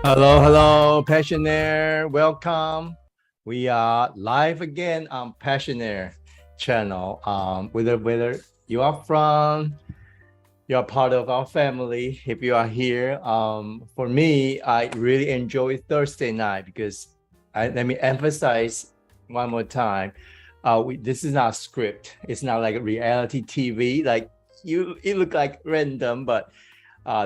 Hello, hello, Passionaire. Welcome. We are live again on Passionaire channel. Whether you are from, you are part of our family. If you are here, for me, I really enjoy Thursday night because let me emphasize one more time. This is not script. It's not like a reality TV. Like it look like random, but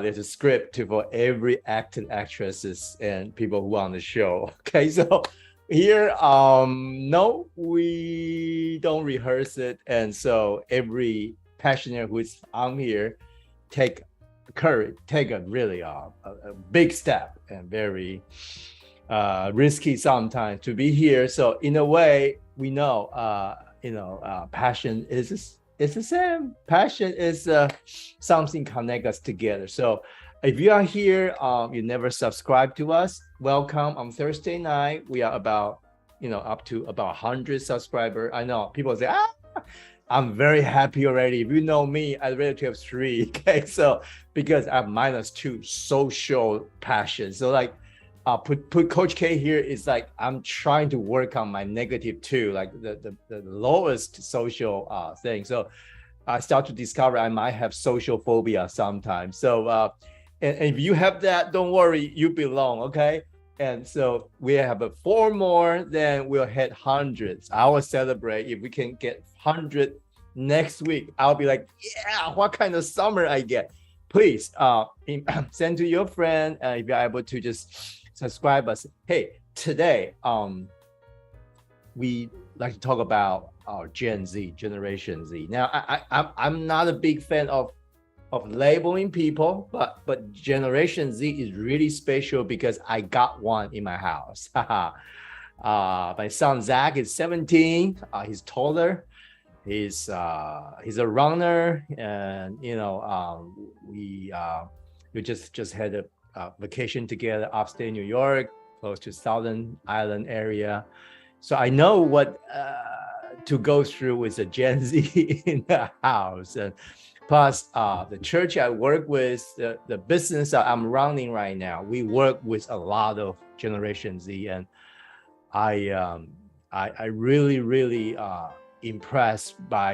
there's a script for every actor, actresses, and people who are on the show. Okay, so here, no, we don't rehearse it, and so every passioner who is on here take courage, take a really a big step and very risky sometimes to be here. So in a way, we know, passion is it's the same. Passion is something connect us together. So if you are here, you never subscribe to us, welcome. On Thursday night, we are about, up to about 100 subscribers. I know people say, I'm very happy already. If you know me, I ready to have 3. Okay, so because I have -2 social passion. So like, put Coach K here is like I'm trying to work on my -2, like the lowest social thing. So I start to discover I might have social phobia sometimes. So and if you have that, don't worry, you belong. Okay. And so we have 4 more, then we'll hit hundreds. I will celebrate if we can get 100 next week. I'll be like, yeah, what kind of summer I get? Please send to your friend if you're able to just subscribe us. Hey, today we like to talk about our Gen Z, Generation Z. Now, I'm not a big fan of labeling people, but Generation Z is really special because I got one in my house. My son Zach is 17. He's taller. He's a runner, and we just had a vacation together upstate New York, close to Southern Island area. So I know what to go through with a Gen Z in the house. And plus the church I work with, the business that I'm running right now, we work with a lot of Generation Z. And I really impressed by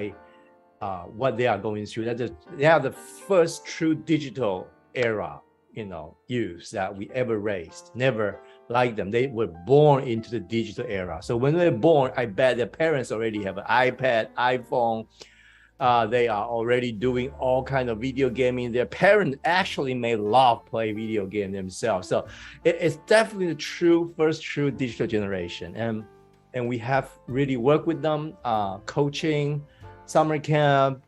what they are going through. They are the first true digital era youth that we ever raised. Never like them. They were born into the digital era. So when they're born, I bet their parents already have an iPad, iPhone. They are already doing all kind of video gaming. Their parents actually may love play video game themselves. So it's definitely the first true digital generation. And we have really worked with them, coaching, summer camp,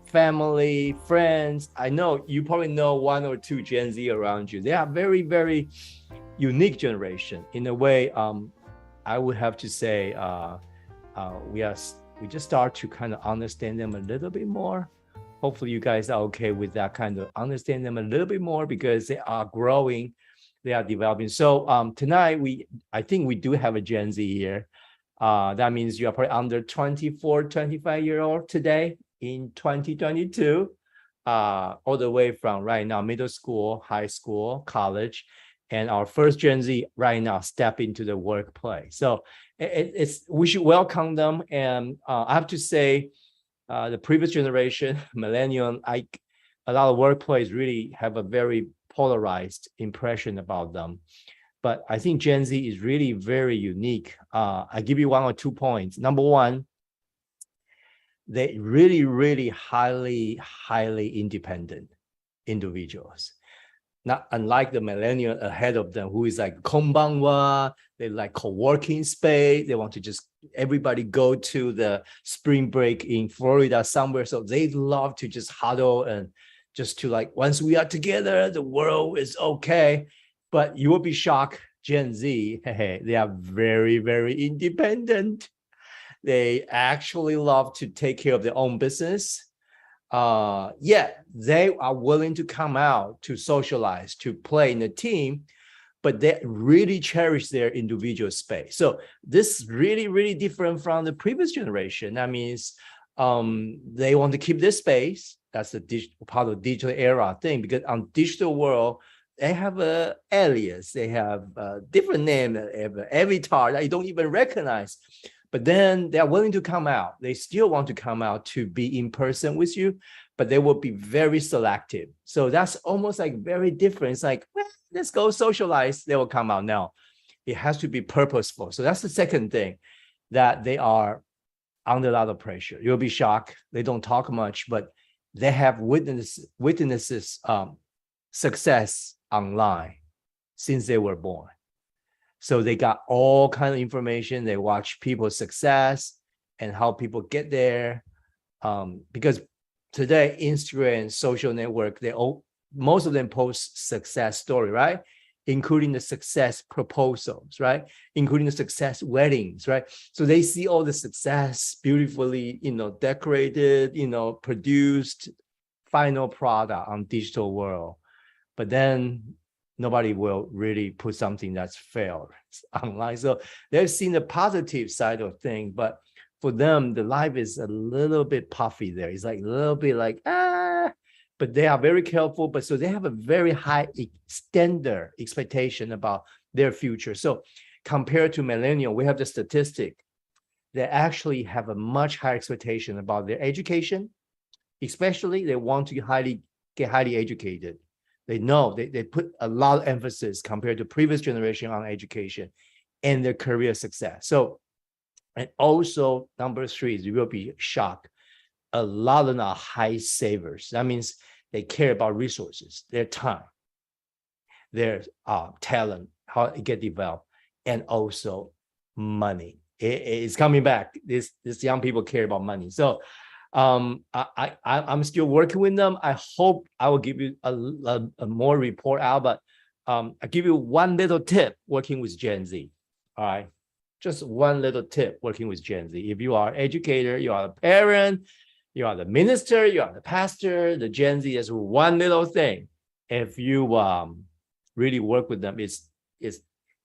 family, friends. I know you probably know 1 or 2 Gen Z around you. They are very, very unique generation. In a way, I would have to say we just start to kind of understand them a little bit more. Hopefully you guys are okay with that kind of understand them a little bit more because they are growing, they are developing. So tonight I think we do have a Gen Z here. That means you are probably under 24, 25-year-old today in 2022, all the way from right now, middle school, high school, college, and our first Gen Z right now step into the workplace. So we should welcome them. And I have to say, the previous generation, millennial, a lot of workplace really have a very polarized impression about them. But I think Gen Z is really very unique. I give you 1 or 2 points. Number one, they really highly independent individuals. Not unlike the millennial ahead of them, who is like konbanwa, they like co-working space. They want to just everybody go to the spring break in Florida somewhere. So they love to just huddle and just to like, once we are together, the world is okay. But you will be shocked, Gen Z, they are very independent. They actually love to take care of their own business. They are willing to come out to socialize, to play in a team, but they really cherish their individual space. So this is really different from the previous generation. That means they want to keep this space. That's the part of the digital era thing, because on digital world, they have a alias, they have a different name, avatar that you don't even recognize. But then they're willing to come out. They still want to come out to be in person with you, but they will be very selective. So that's almost like very different. It's like, well, let's go socialize. They will come out. Now, it has to be purposeful. So that's the second thing, that they are under a lot of pressure. You'll be shocked. They don't talk much, but they have witnesses success online since they were born. So they got all kind of information. They watch people's success and how people get there. Because today, Instagram, social network, most of them post success story, right? Including the success proposals, right? Including the success weddings, right? So they see all the success beautifully, decorated, produced final product on digital world. But then nobody will really put something that's failed online. So they've seen the positive side of things, but for them, the life is a little bit puffy there. It's like a little bit like, but they are very careful. But so they have a very high standard expectation about their future. So compared to millennial, we have the statistic. They actually have a much higher expectation about their education, especially they want to get highly educated. They know they put a lot of emphasis compared to previous generation on education and their career success. So, and also number 3 is you will be shocked. A lot of them are high savers. That means they care about resources, their time, their talent, how it get developed, and also money. It's coming back. These young people care about money. So I'm still working with them. I hope I will give you a more report out, but I'll give you one little tip working with Gen Z. All right. Just one little tip working with Gen Z. If you are an educator, you are a parent, you are the minister, you are the pastor, the Gen Z is one little thing. If you really work with them, it's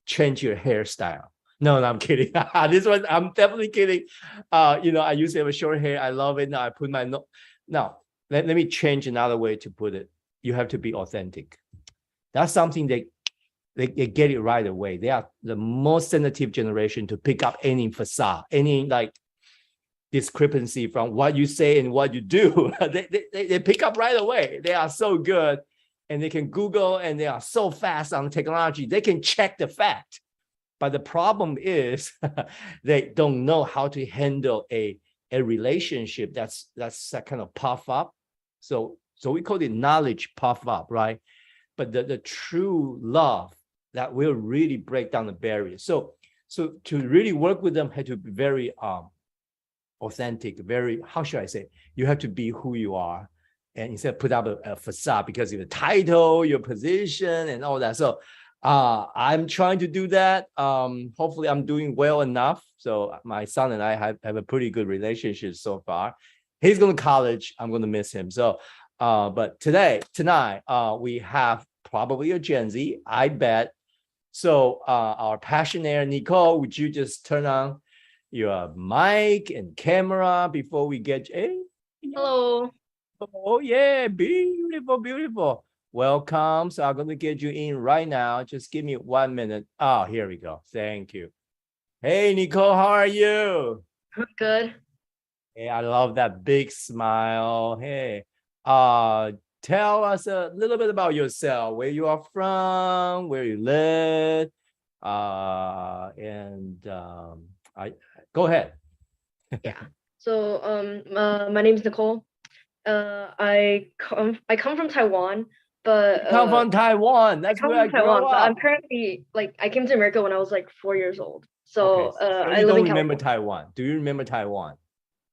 change your hairstyle. No, I'm kidding. This one, I'm definitely kidding. I used to have a short hair. I love it. Now I put my Now, let me change another way to put it. You have to be authentic. That's something they get it right away. They are the most sensitive generation to pick up any facade, any like discrepancy from what you say and what you do. They pick up right away. They are so good, and they can Google, and they are so fast on technology. They can check the fact. But the problem is they don't know how to handle a relationship that's that kind of puff up. So we call it knowledge puff up, right? But the true love that will really break down the barrier. So to really work with them, had to be very authentic, very, how should I say? You have to be who you are, and instead put up a facade because of the title, your position, and all that. So I'm trying to do that. Hopefully I'm doing well enough. So my son and I have a pretty good relationship so far. He's going to college. I'm going to miss him. So, but tonight, we have probably a Gen Z, I bet. So our passionaire, Nicole, would you just turn on your mic and camera before we get, Hello. Oh yeah, beautiful. Welcome. So I'm going to get you in right now. Just give me 1 minute. Oh, here we go. Thank you. Hey, Nicole, how are you? Good. Hey, I love that big smile. Hey, tell us a little bit about yourself, where you are from, where you live, and go ahead. Yeah. So my name is Nicole. I come from Taiwan, but Come from Taiwan. That's where I grew up. but I'm currently I came to America when I was like 4 years old. So okay. I You live don't in remember California. Taiwan? Do you remember Taiwan?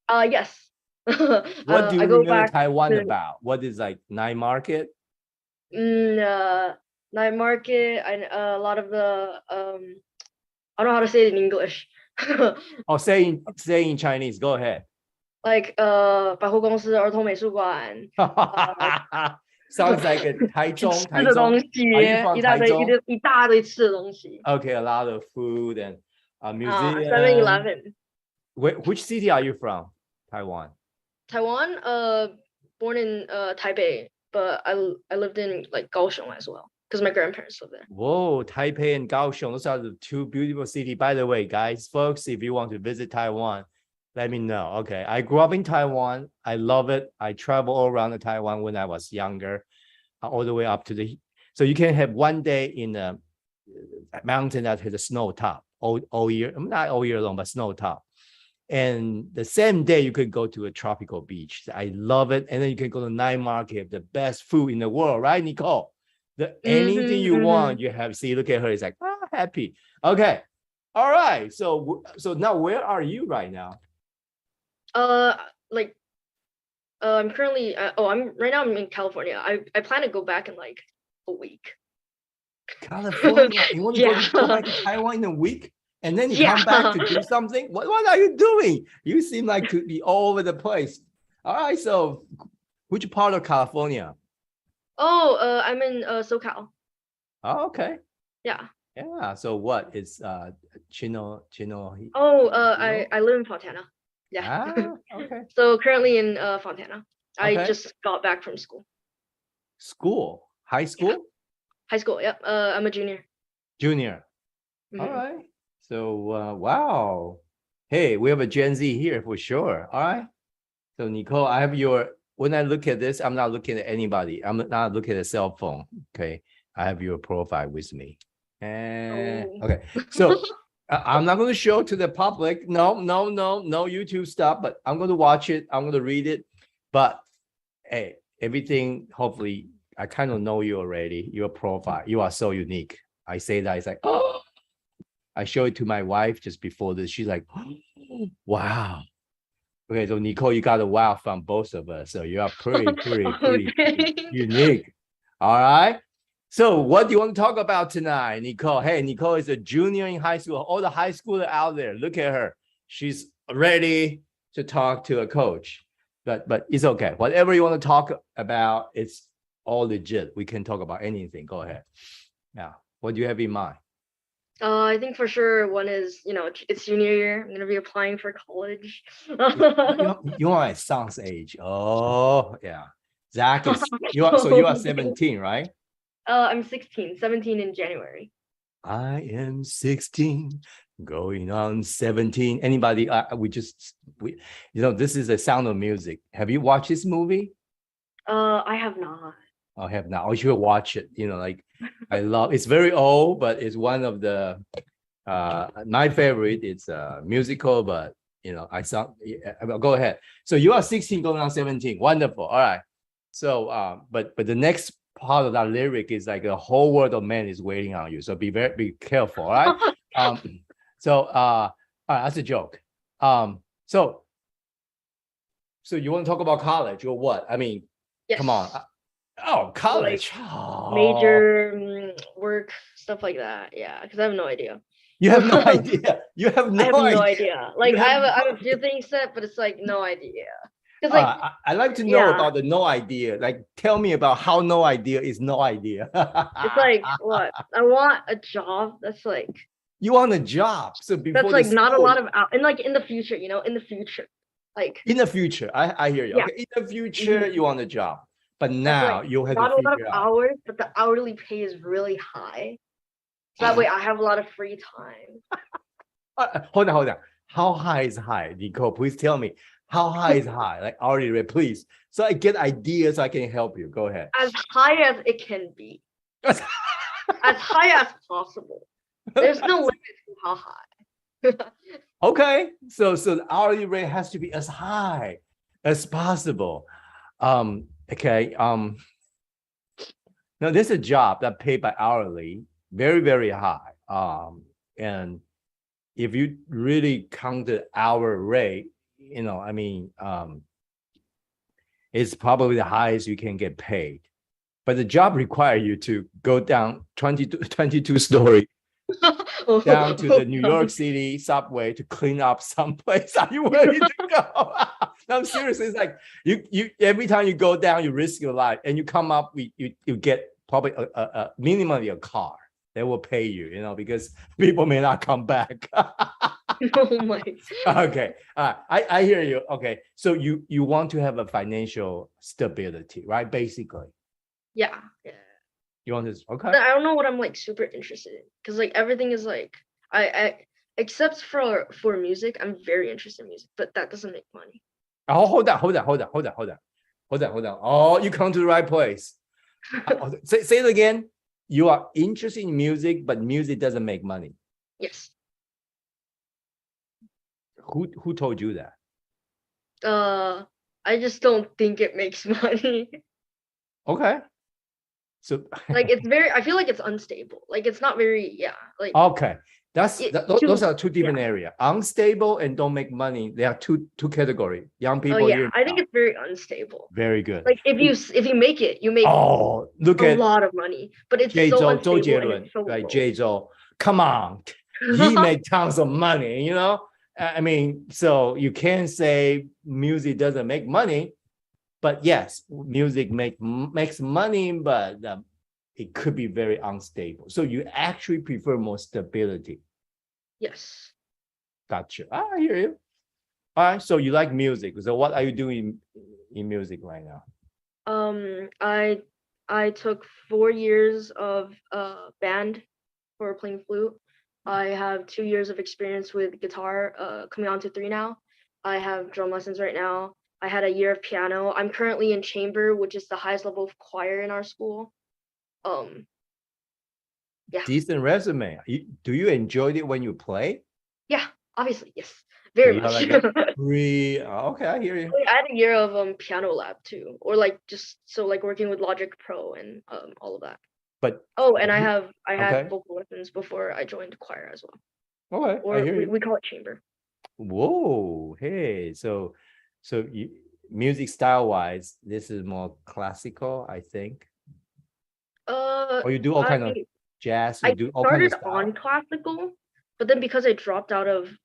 Yes. What do you I go remember back Taiwan to about? What is like night market? night market and a lot of the I don't know how to say it in English. Oh, say in Chinese. Go ahead. Like 百货公司、儿童美术馆， Sounds like a 台中。吃的东西， Are you from 一大堆吃的东西。 Okay, a lot of food and museum. 7-Eleven. Which city are you from? Taiwan. Taiwan, born in Taipei, but I lived in like Kaohsiung as well. because my grandparents live there. Whoa, Taipei and Kaohsiung, those are the two beautiful cities. By the way, guys, folks, if you want to visit Taiwan, let me know. Okay, I grew up in Taiwan. I love it. I travel all around the Taiwan when I was younger, all the way up to the. So you can have one day in a mountain that has a snow top all year, not all year long, but snow top. And the same day you could go to a tropical beach. I love it. And then you can go to night market, the best food in the world, right, Nicole? Anything you want, you have. See, look at her. It's like, happy. Okay. All right. So now where are you right now? Like, I'm currently. I'm in California. I plan to go back in like a week. California. You want to go back to Taiwan in a week? And then you come back to do something? What are you doing? You seem like to be all over the place. All right. So which part of California? Oh, I'm in SoCal. Oh, okay. Yeah. Yeah. So what is Chino? Oh, I live in Fontana. Yeah. Okay. So currently in Fontana. Okay. I just got back from school. School? High school? Yeah. High school. Yep. I'm a junior. Junior. All right. So wow. Hey, we have a Gen Z here for sure. All right. So Nicole, I have when I look at this, I'm not looking at anybody. I'm not looking at a cell phone. Okay. I have your profile with me. And okay. So I'm not going to show to the public. No YouTube stuff, but I'm going to watch it. I'm going to read it. But hey, everything, hopefully, I kind of know you already. Your profile, you are so unique. I say that, it's like, oh, I show it to my wife just before this. She's like, oh, wow. Okay, so Nicole, you got a wow from both of us. So you are pretty unique. All right. So what do you want to talk about tonight, Nicole? Hey, Nicole is a junior in high school. All the high schoolers out there, look at her. She's ready to talk to a coach. But it's okay. Whatever you want to talk about, it's all legit. We can talk about anything. Go ahead. Now, what do you have in mind? I think for sure one is, it's junior year. I'm gonna be applying for college. You are at son's age. Oh yeah. Zach is you are 17, right? I'm 16, 17 in January. I am 16, going on 17. Anybody? This is the Sound of Music. Have you watched this movie? I have not. I have not. You should watch it. I love. It's very old, but it's one of the my favorite. It's a musical, but go ahead. So you are 16 going on 17. Wonderful. All right. So but the next part of that lyric is like a whole world of men is waiting on you. So be careful. All right. All right, that's a joke. So you want to talk about college or what? I mean, yes. Come on. Oh, college. Like major work, stuff like that. Yeah, because I have no idea. You have no idea. You have no idea. No idea. Like I have a few things set, but it's like no idea. Because I like to know about the no idea. Like, tell me about how no idea is no idea. It's like what? I want a job that's like. You want a job, so before that's like not a lot of and like in the future, in the future, like in the future. I hear you. Yeah. Okay, in the future, you want a job. But now you have not a lot of hours, but the hourly pay is really high. So that way I have a lot of free time. Hold on. How high is high? Nicole, please tell me. How high is high? Like hourly rate, please. So I get ideas, so I can help you. Go ahead. As high as it can be. As high as possible. There's no limit to how high. Okay. So the hourly rate has to be as high as possible. Okay. Now there's a job that paid by hourly, very, very high. And if you really count the hour rate, it's probably the highest you can get paid. But the job requires you to go down 22 stories down to the New York City subway to clean up someplace. Are you ready to go? No, I'm serious. It's like you every time you go down, you risk your life, and you come up, you get probably a minimally a car. They will pay you, because people may not come back. Oh my. Okay, I hear you. Okay, so you want to have a financial stability, right? Basically. Yeah. You want to? Okay. I don't know what I'm like super interested in because like everything is like I except for music, I'm very interested in music, but that doesn't make money. Oh, hold on. Oh, you come to the right place. Say it again. You are interested in music, but music doesn't make money. Yes. Who told you that? I just don't think it makes money. Okay. So Like it's very, I feel like it's unstable. Like it's not very, like okay. Those too, are two different areas. Unstable and don't make money. They are two categories. Young oh people yeah, here. I think it's very unstable. Very good. Like if you make it, you make Oh, look a at lot of money, but it's so 周 unstable 杰 and 伦 it's so right? low. 这周 come on, he made tons of money, you know. I mean, so you can't say music doesn't make money, but yes, music makes money, but it could be very unstable. So you actually prefer more stability. Yes. Gotcha. I hear you. All right. So you like music. So what are you doing in music right now? I took 4 years of band for playing flute. I have 2 years of experience with guitar, coming on to 3 now. I have drum lessons right now. I had a year of piano. I'm currently in chamber, which is the highest level of choir in our school. Yeah. Decent resume. Do you enjoy it when you play? Yeah, obviously, yes. Very So much. like okay, I hear you. I had a year of piano lab too, or like just so like working with Logic Pro and all of that. But and I had okay. vocal lessons before I joined choir as well. Okay, Or I hear you. we call it chamber. Whoa, hey, so you, music style wise, this is more classical, I think. Or you do all kind of jazz, you I do all kind of started style. on classical, but then because I dropped out of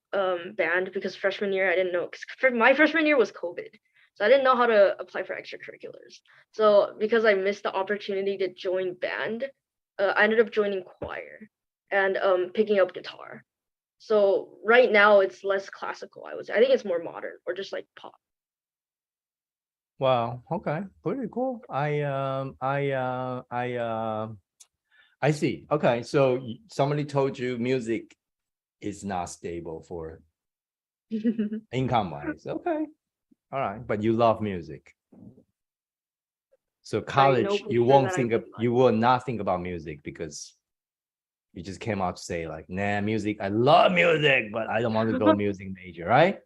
band because freshman year I didn't know, because my freshman year was COVID, so I didn't know how to apply for extracurriculars. So because I missed the opportunity to join band, I ended up joining choir and picking up guitar. So right now it's less classical, I would say. I think it's more modern or just like pop. Wow, okay, pretty cool. I see. Okay, so somebody told you music is not stable for income wise. Okay, all right, but you love music. So college, you will not think about music because you just came out to say like, nah, music, I love music, but I don't want to go music major, right?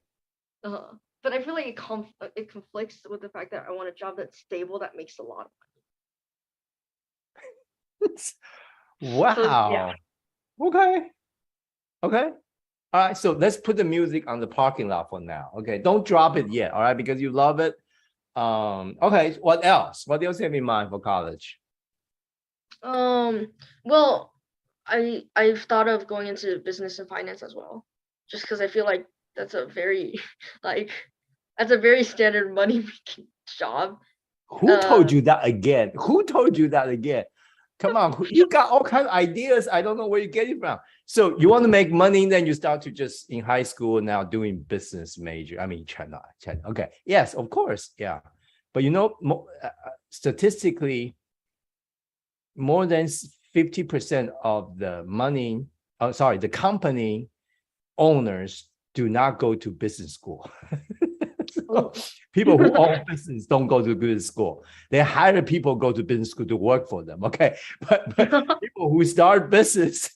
But I feel like it conflicts with the fact that I want a job that's stable that makes a lot of money. Wow. So, yeah. Okay. All right. So let's put the music on the parking lot for now. Okay. Don't drop it yet. All right. Because you love it. Okay. What else? What else have in mind for college? Well, I've thought of going into business and finance as well, just because I feel like that's a very standard money making job. Who told you that again? Come on, you got all kinds of ideas. I don't know where you get it from. So you want to make money, then you start to just in high school now doing business major. I mean, China. Okay, yes, of course, yeah. But you know, statistically, more than 50% of the money, the company owners do not go to business school. So people who own business don't go to business school. They hire people go to business school to work for them. Okay, but people who start business,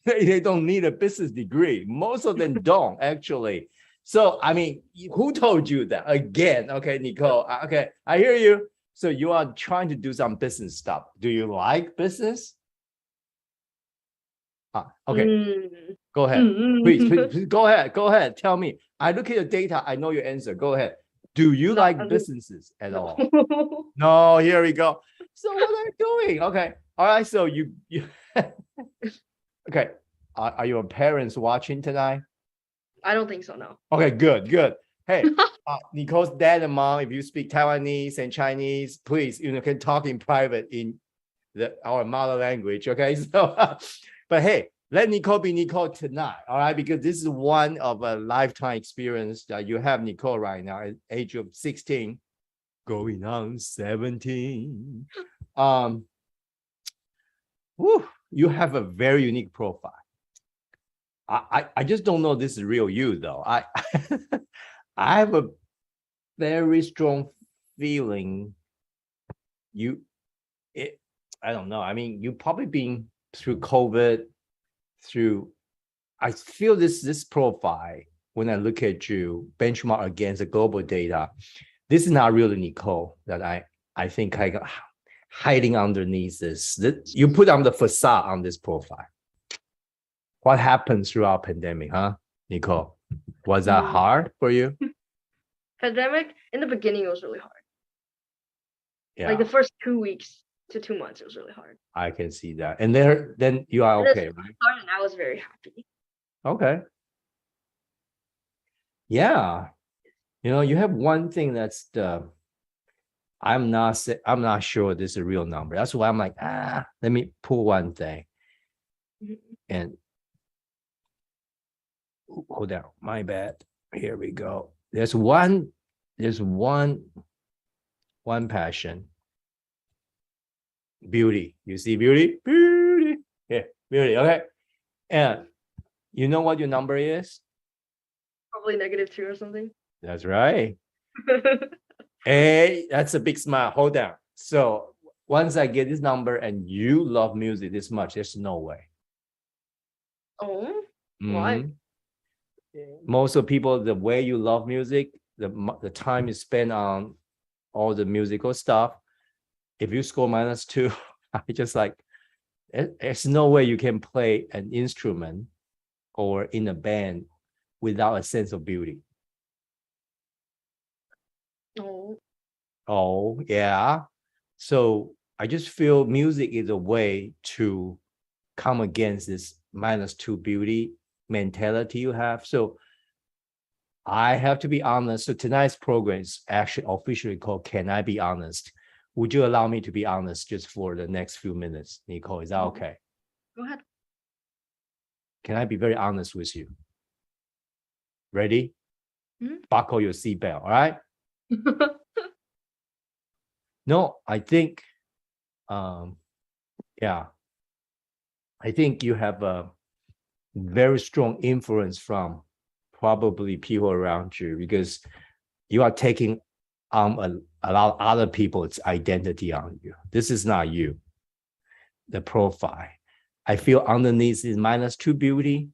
they don't need a business degree. Most of them don't actually. So I mean, who told you that again? Okay, Nicole. Okay, I hear you. So you are trying to do some business stuff. Do you like business? Okay. Go ahead. Please go ahead. Tell me. I look at your data. I know your answer. Go ahead. Do you like businesses at all? No, here we go. So what are you doing? Okay. All right. So you okay. Are your parents watching tonight? I don't think so, no. Okay, good. Hey, Nicole's dad and mom, if you speak Taiwanese and Chinese, please, can talk in private in our mother language. Okay. So, but hey, let Nicole be Nicole tonight, all right? Because this is one of a lifetime experience that you have Nicole right now at age of 16, going on 17. whew, you have a very unique profile. I just don't know this is real you though. I have a very strong feeling I don't know. I mean, you probably been through COVID, I feel this profile when I look at you benchmark against the global data. This is not really Nicole that I think I got hiding underneath this. You put on the facade on this profile. What happened throughout pandemic, huh, Nicole? Was that hard for you? Pandemic, in the beginning, it was really hard. Yeah. Like the first 2 weeks to 2 months, it was really hard. I can see that. And then you are okay, right? And I was very happy. Okay. Yeah. You have one thing that's I'm not sure this is a real number. That's why I'm like, let me pull one thing. And hold on, my bad. Here we go. There's one passion. Beauty. You see beauty? Beauty. Yeah, beauty. Okay. And you know what your number is? Probably -2 or something. That's right. Hey, that's a big smile. Hold on. So once I get this number and you love music this much, there's no way. Oh, why? Most of people, the way you love music, the time you spend on all the musical stuff, if you score -2, I just like, there's no way you can play an instrument or in a band without a sense of beauty. Oh, yeah. So I just feel music is a way to come against this -2 beauty mentality you have. So I have to be honest. So tonight's program is actually officially called Can I Be Honest? Would you allow me to be honest just for the next few minutes, Nicole? Is that okay? Go ahead. Can I be very honest with you? Ready? Buckle your seatbelt, all right? No, I think, I think you have a very strong influence from probably people around you because you are taking a lot of other people's identity on you. This is not you, the profile. I feel underneath is -2 beauty.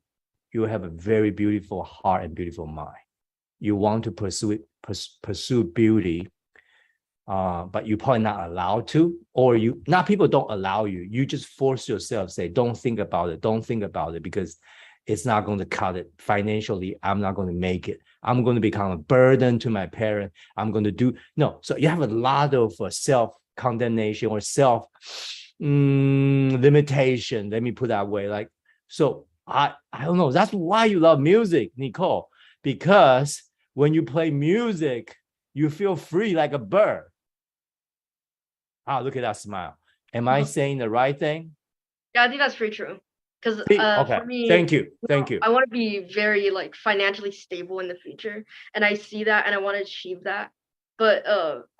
You have a very beautiful heart and beautiful mind. You want to pursue beauty, but you're probably not allowed to, or not people don't allow you. You just force yourself, say, don't think about it because it's not going to cut it financially. I'm not going to make it. I'm going to become a burden to my parent. I'm going to do no. So you have a lot of self-condemnation or self limitation. Let me put that way. Like, so I don't know. That's why you love music, Nicole, because when you play music, you feel free like a bird. Look at that smile. Am I saying the right thing? Yeah, I think that's pretty true. Because okay. For me, thank you. I want to be very like financially stable in the future, and I see that, and I want to achieve that. But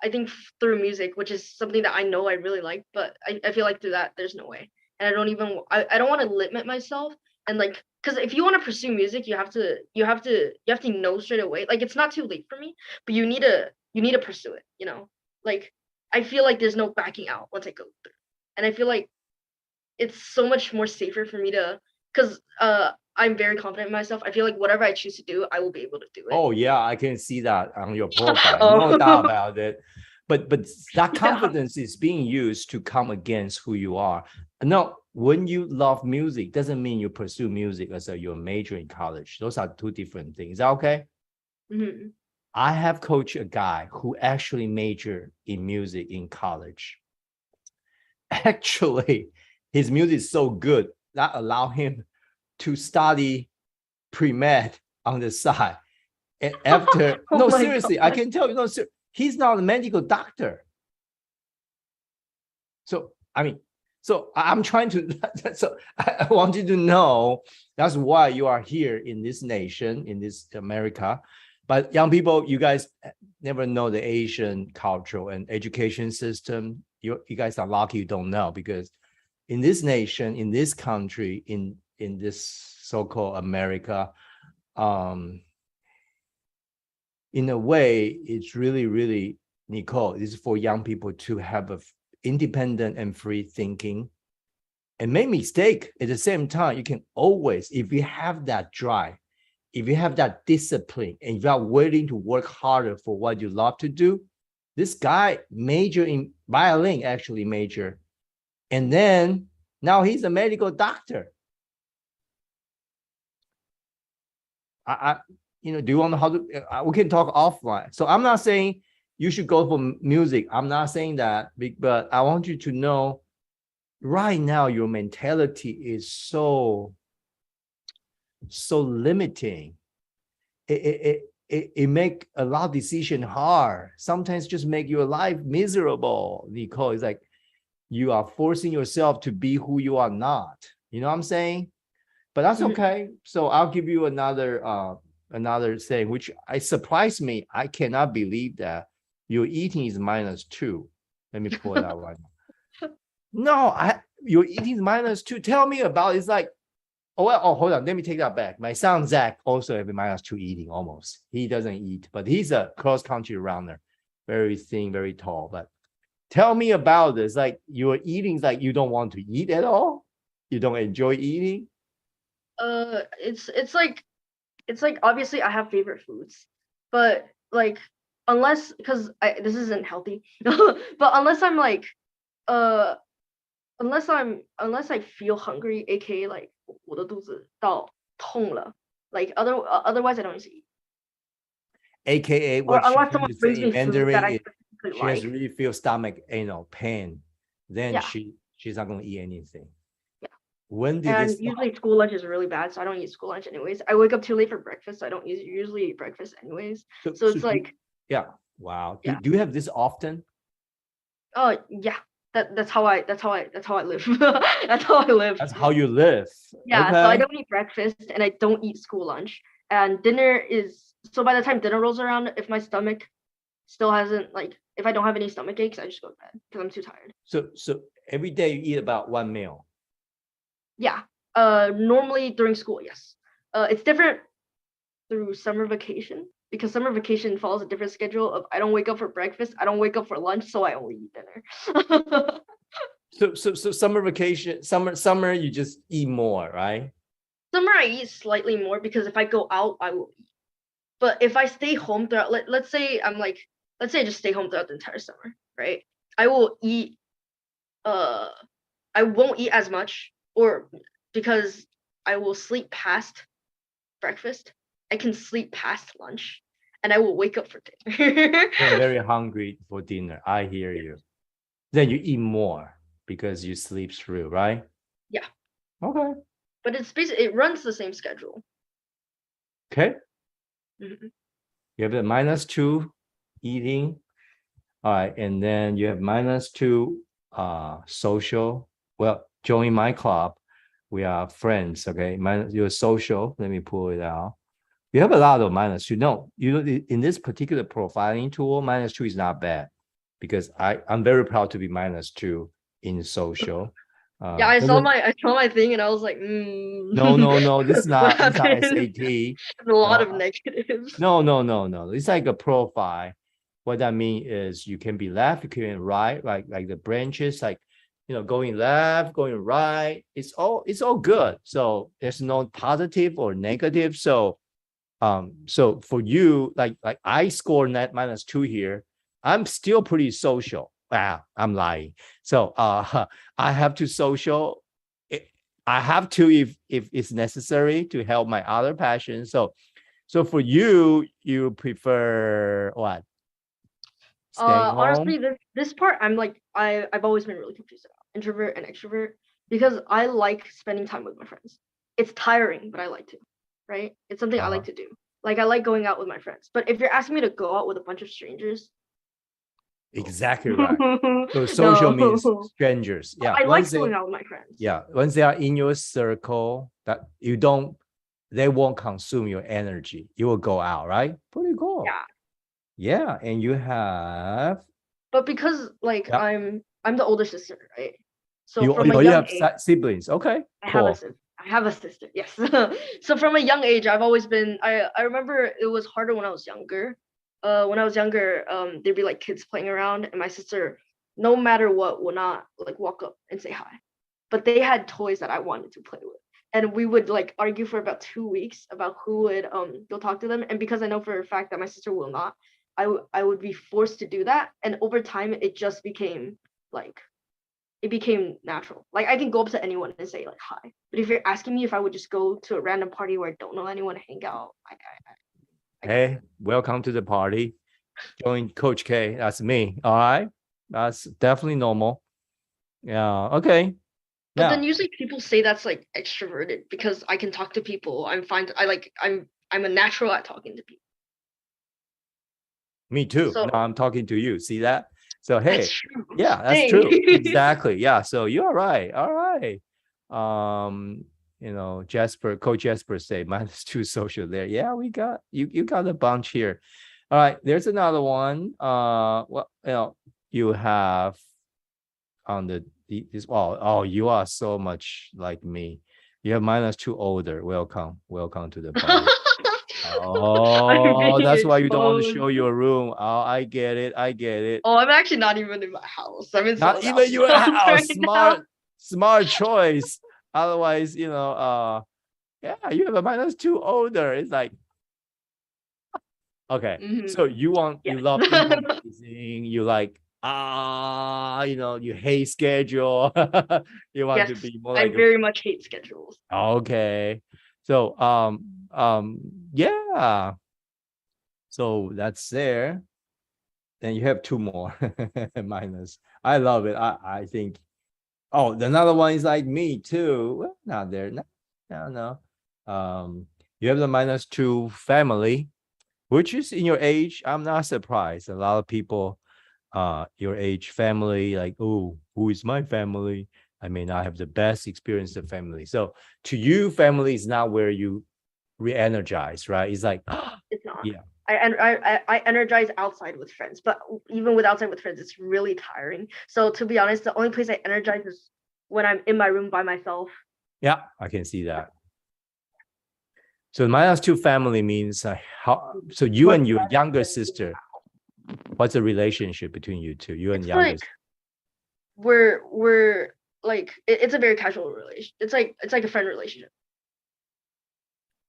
I think through music, which is something that I know I really like, but I feel like through that there's no way, and I don't want to limit myself, and like, because if you want to pursue music, you have to know straight away. Like, it's not too late for me, but you need to pursue it. Like, I feel like there's no backing out once I go through, and I feel like it's so much more safer for me to, because I'm very confident in myself. I feel like whatever I choose to do, I will be able to do it. Oh yeah, I can see that on your profile. No doubt about it. But that confidence is being used to come against who you are. No, when you love music, doesn't mean you pursue music as your major in college. Those are two different things. Is that okay? Mm-hmm. I have coached a guy who actually majored in music in college. Actually, his music is so good that allow him to study pre-med on the side. And after, no, seriously, God. I can tell you, no, he's not a medical doctor. So, I mean, so I'm trying to, so I want you to know that's why you are here in this nation, in this America. But young people, you guys never know the Asian culture and education system. You guys are lucky you don't know, because in this nation, in this country, in this so-called America, in a way, it's really, Nicole, this is for young people to have a independent and free thinking and make mistake. At the same time, you can always, if you have that drive, if you have that discipline, and if you are willing to work harder for what you love to do, this guy major in violin, actually major, and then now he's a medical doctor. Do you want to how to? We can talk offline. So I'm not saying you should go for music. I'm not saying that, but I want you to know right now your mentality is so limiting. It make a lot of decision hard. Sometimes just make your life miserable. Nicole, it's like you are forcing yourself to be who you are not. You know what I'm saying? But that's okay. So I'll give you another thing, which surprised me. I cannot believe that your eating is -2. Let me pull it out right now. No, your eating is -2. Tell me about it. It's like, hold on. Let me take that back. My son Zach also have a -2 eating almost. He doesn't eat, but he's a cross-country runner, very thin, very tall. But tell me about this. Like your eating is like you don't want to eat at all. You don't enjoy eating. It's like obviously I have favorite foods, but like unless because this isn't healthy, but unless I'm like unless I feel hungry, aka like 我的肚子到痛了, like otherwise I don't usually eat. AKA Or what she unless trying someone to say brings in me food that Mandarin I is specifically she has like. really feel stomach, pain. Then Yeah. she's not gonna eat anything. Yeah. When did And this usually school lunch is really bad, so I don't eat school lunch anyways. I wake up too late for breakfast, so I don't usually eat breakfast anyways. So it's like, yeah, wow. Yeah. Do you have this often? Oh yeah, that's how I live. That's how I live. That's how you live. Yeah, Okay. so I don't eat breakfast and I don't eat school lunch. And dinner is, so by the time dinner rolls around, if my stomach still hasn't, like, if I don't have any stomach aches, I just go to bed because I'm too tired. So every day you eat about one meal. Yeah. Normally during school, yes. It's different through summer vacation because summer vacation follows a different schedule of I don't wake up for breakfast, I don't wake up for lunch, so I only eat dinner. So summer vacation, summer you just eat more, right? Summer I eat slightly more because if I go out, I will eat. But if I stay home throughout, let's say I just stay home throughout the entire summer, right? I will eat, I won't eat as much, or because I will sleep past breakfast. I can sleep past lunch, and I will wake up for dinner. You're very hungry for dinner. I hear you. Then you eat more because you sleep through, right? Yeah. Okay. But it's basically, it runs the same schedule. Okay. Mhm. You have the -2 eating. All right. And then you have -2 social. Well, join my club. We are friends. Okay. Your social. Let me pull it out. You have a lot of -2. No, in this particular profiling tool, -2 is not bad because I'm very proud to be -2 in social. Yeah, I saw my thing and I was like, No, this is not SAT. There's a lot of negatives. No. It's like a profile. What that means is you can be left, you can right, like the branches, like going left, going right. It's all good. So there's no positive or negative. So for you, like I score net -2 here. I'm still pretty social. Wow, I'm lying. So I have to social. I have to if it's necessary to help my other passions. So for you prefer what? Staying home? Honestly, this part I've always been really confused about introvert and extrovert because I like spending time with my friends. It's tiring, but I like to, right? It's something I like to do. Like I like going out with my friends. But if you're asking me to go out with a bunch of strangers, exactly right. So social means No. strangers. Yeah. I like going out with my friends. Yeah. Once they are in your circle, that they won't consume your energy. You will go out, right? Pretty cool. Yeah. Yeah. And you have. But because like Yeah. I'm the older sister, right? So You, from a you young have age, siblings. Okay, I have a cool. sister. I have a sister. Yes. So from a young age, I've always been. I remember it was harder when I was younger. When I was younger, there'd be like kids playing around, and my sister, no matter what, would not like walk up and say hi. But they had toys that I wanted to play with, and we would like argue for about 2 weeks about who would go talk to them. And because I know for a fact that my sister will not, I would be forced to do that. And over time, it just became like it became natural. Like I can go up to anyone and say like hi. But if you're asking me if I would just go to a random party where I don't know anyone to hang out, I don't. Hey, welcome to the party. Join Coach K. That's me. All right. That's definitely normal. Yeah. Okay. But then Now, usually people say that's like extroverted because I can talk to people. I'm fine. I'm a natural at talking to people. me too. So Now I'm talking to you. See that? So that's hey, true. yeah, that's Dang. true. Exactly. Yeah. So you're right. All right. Jasper, Coach Jasper say -2 social there. Yeah, we got you got a bunch here. All right, there's another one. You have on this. Oh, you are so much like me. You have -2 older. Welcome to the party. I'm Oh, being that's why you don't want to exposed. show your room. Oh, I get it. Oh, I'm actually not even in my house. I'm in Not someone even else's your house house. right now. Smart choice. Otherwise, yeah, you have a -2 older. It's like, okay. So you Yes. love improvising. You like, you hate schedule. You want Yes, to be more I like very much hate schedules. okay. So, yeah. So that's there. Then you have two more minus. I love it. I think. Oh, another one is like me too. Well, not there. No. You have the -2 family, which is in your age. I'm not surprised. A lot of people, your age family, like, oh, who is my family? I may not have the best experience of family. So to you, family is not where you re-energize, right? It's like, It's not. yeah. I energize outside with friends, but even with outside with friends, it's really tiring. So to be honest, the only place I energize is when I'm in my room by myself. Yeah, I can see that. So -2 family means so you and your younger sister, what's the relationship between you two? You and It's younger like we're like it's a very casual relation. It's like a friend relationship.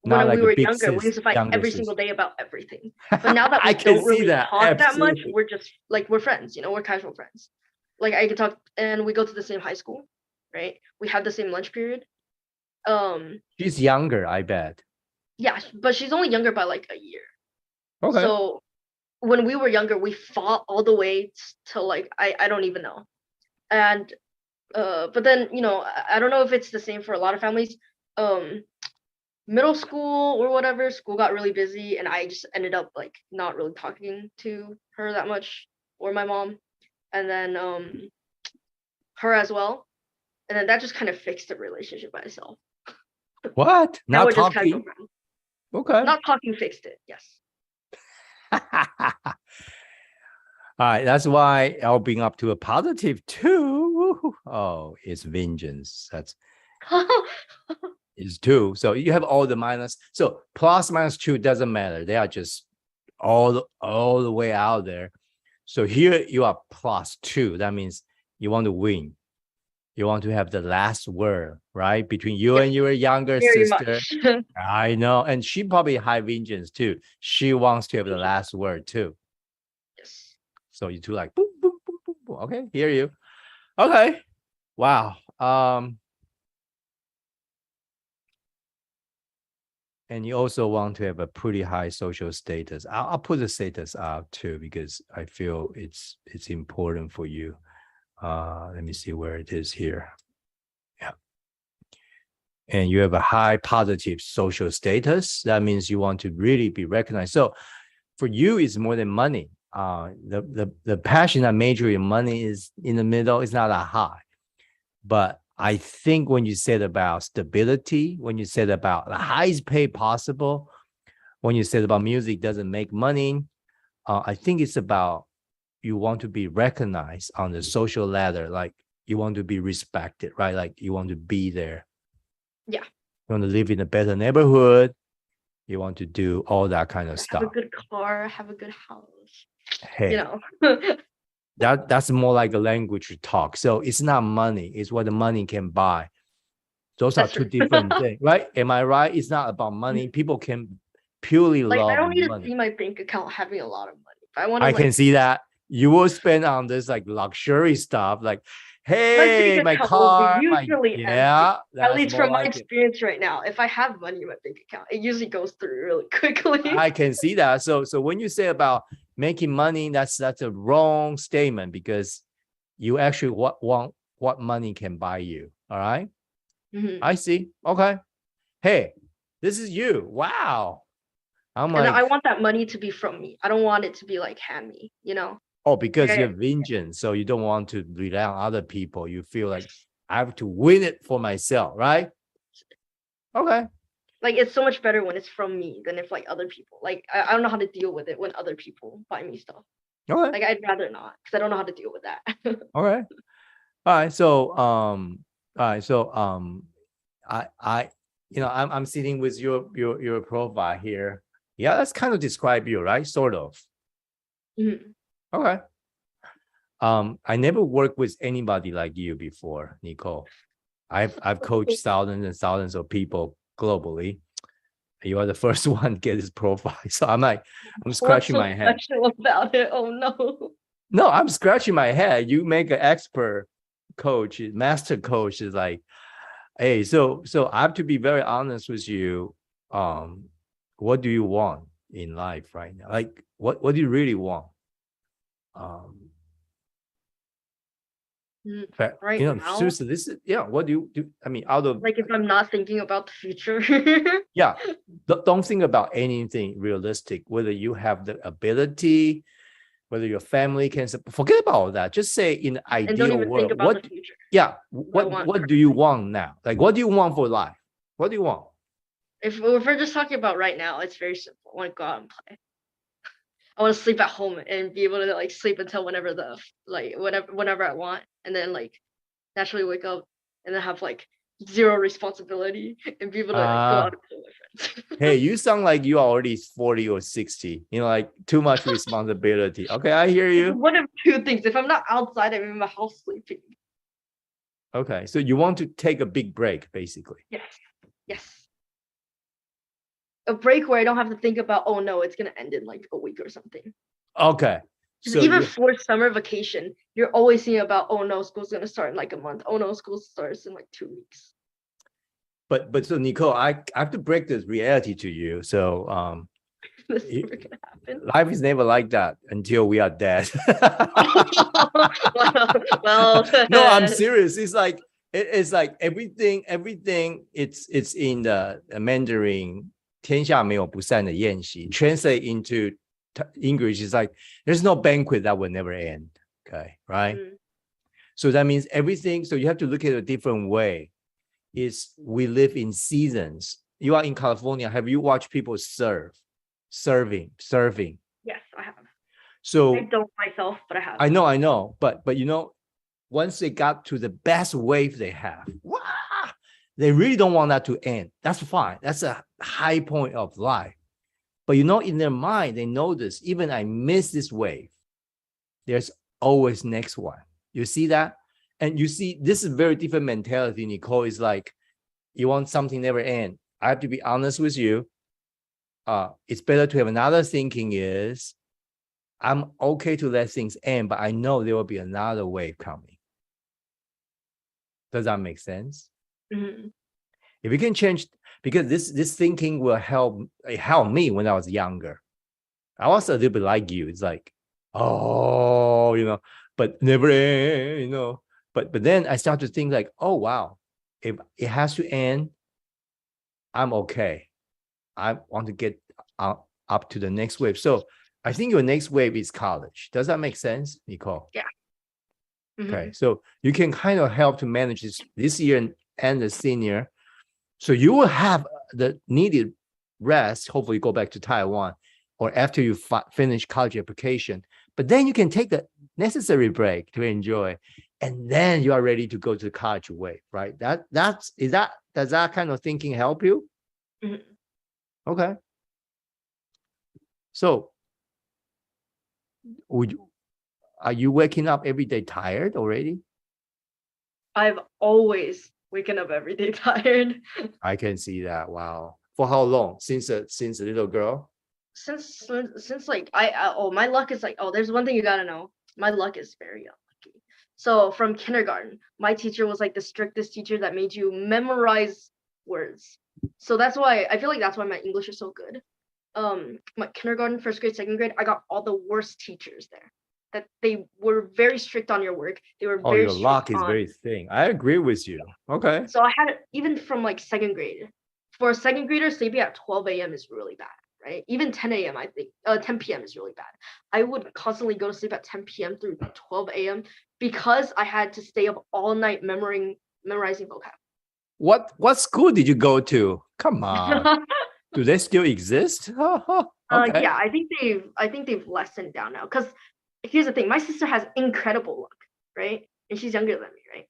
not When like we a were big younger, we used to fight younger every sister. single day about everything. But now that I we can don't see really that. talk that much, Absolutely. we're just like we're friends, we're casual friends. Like I can talk and we go to the same high school, right? We have the same lunch period. She's younger, I bet. Yeah, but she's only younger by like a year. Okay. So when we were younger, we fought all the way to like I don't even know. And but then, I don't know if it's the same for a lot of families. Middle school or whatever, school got really busy and I just ended up like not really talking to her that much or my mom. And then her as well. And then that just kind of fixed the relationship by itself. What? Now Not we're just casual talking? friends. Okay. Not talking fixed it, yes. All right. That's why I'll bring up to a +2. Oh, it's vengeance. That's is 2. So you have all the minus. So plus -2 doesn't matter. They are just all the way out there. So here you are +2. That means you want to win. You want to have the last word, right? Between you Yes, and your younger very sister. much. I know. And she probably high vengeance too. She wants to have the last word too. Yes. So you two like boom, boom, boom, boom, boom. Okay, hear you. Okay. Wow. And you also want to have a pretty high social status. I'll put the status out too because I feel it's important for you. Let me see where it is here. Yeah. And you have a high positive social status. That means you want to really be recognized. So for you, it's more than money. The passion that major in money is in the middle. It's not that high. But I think when you said about stability, when you said about the highest pay possible, when you said about music doesn't make money, I think it's about you want to be recognized on the social ladder. Like you want to be respected, right? Like you want to be there. Yeah. You want to live in a better neighborhood. You want to do all that kind of Have a stuff. good car, have a good house. Hey, You know. that's more like a language you talk. So it's not money, it's what the money can buy. Those That's are two true. different things, right? Am I right? It's not about money. People can purely Like I love don't need to money. see my bank account having a lot of money. If I want to I like can see that you will spend on this like luxury stuff, like, my hey, bank my account will be car, my usually empty. yeah, At that's least more from my like it. experience right now, if I have money in my bank account, it usually goes through really quickly. I can see that. So when you say about making money, that's a wrong statement because you actually want what money can buy you. All right. Mhm. I see. Okay. Hey, this is you. Wow. I'm And I like, want that money to be from me. I don't want it to be like hand me, you know? oh, because Like, you have vengeance. So you don't want to rely on other people. You feel like I have to win it for myself, right? Okay. like it's so much better when it's from me than if like other people. Like I don't know how to deal with it when other people buy me stuff. Okay. Like I'd rather not because I don't know how to deal with that. Okay. All right. So I I'm sitting with your profile here. Yeah, that's kind of describe you, right? Sort of. Mhm. Okay. I never worked with anybody like you before, Nicole. I've coached thousands and thousands of people globally. You are the first one to get this profile. So I'm What's scratching so my head. special about it? Oh no. No, I'm scratching my head. You make an expert coach, master coach is like, hey, so I have to be very honest with you. What do you want in life right now? Like, what do you really want? But Right now, seriously, this is what do you do? I mean, out of like if I'm not thinking about the future. yeah, don't think about anything realistic, whether you have the ability, whether your family can forget about all that. Just say in And don't ideal even think world, about the future. I want what do you want now? Like, what do you want for life? What do you want? if we're just talking about right now, it's very simple. I want to go out and play. I want to sleep at home and be able to like sleep until whenever I want, and then like naturally wake up and then have like zero responsibility and be able to like, go out and play with my friends. Hey, you sound like you are already 40 or 60, like too much responsibility. Okay, I hear you. One of two things. If I'm not outside, I'm in my house sleeping. Okay, so you want to take a big break, basically. Yes. A break where I don't have to think about, oh no, it's gonna end in like a week or something. Okay. So even for summer vacation, you're always thinking about, oh no, school's gonna start in like a month. Oh no, school starts in like 2 weeks. But so Nicole, I have to break this reality to you. So This is never gonna happen. life is never like that until we are dead. well, no, I'm serious. It's like everything. It's in the Mandarin. 天下没有不散的宴席. Translate into English is like there's no banquet that will never end. Okay, right? So that means everything. So you have to look at it a different way. Is we live in seasons. You are in California. Have you watched people serving? Yes, I have. So I don't myself, but I have. I know. But once they got to the best wave they have, wow, they really don't want that to end. That's fine. That's a high point of life. But in their mind, they know this. Even I miss this wave, there's always next one. You see that? And you see, this is very different mentality, Nicole. Is like, you want something never end. I have to be honest with you. It's better to have another thinking is, I'm okay to let things end, but I know there will be another wave coming. Does that make sense? Mm-hmm. If we can change, because this thinking will help me when I was younger. I was a little bit like you. It's like, oh, but never end, But then I start to think like, oh wow, if it has to end, I'm okay. I want to get up to the next wave. So I think your next wave is college. Does that make sense, Nicole? Yeah. Mm-hmm. Okay, so you can kind of help to manage this year and the senior. So you will have the needed rest, hopefully go back to Taiwan, or after you finish college application. But then you can take the necessary break to enjoy. and then you are ready to go to the college way, right? Does that kind of thinking help you? Mhm. Okay. So are you waking up every day tired already? I've always waken up every day tired. I can see that. Wow. For how long? Since a little girl? Since like my luck is like, oh, there's one thing you gotta know. My luck is very unlucky. So from kindergarten, my teacher was like the strictest teacher that made you memorize words. So that's why I feel like that's why my English is so good. My kindergarten, first grade, second grade, I got all the worst teachers there. That they were very strict on your work. They were Oh, very your strict luck is on. very thin. I agree with you. Okay. So I had even from like second grade. For a second grader, sleeping at 12 a.m. is really bad, right? Even 10 a.m. I think 10 p.m. is really bad. I would constantly go to sleep at 10 p.m. through 12 a.m. because I had to stay up all night memorizing vocab. What school did you go to? Come on. Do they still exist? Okay. Yeah, I think they've lessened down now. Because here's the thing, my sister has incredible luck, right? And she's younger than me, right?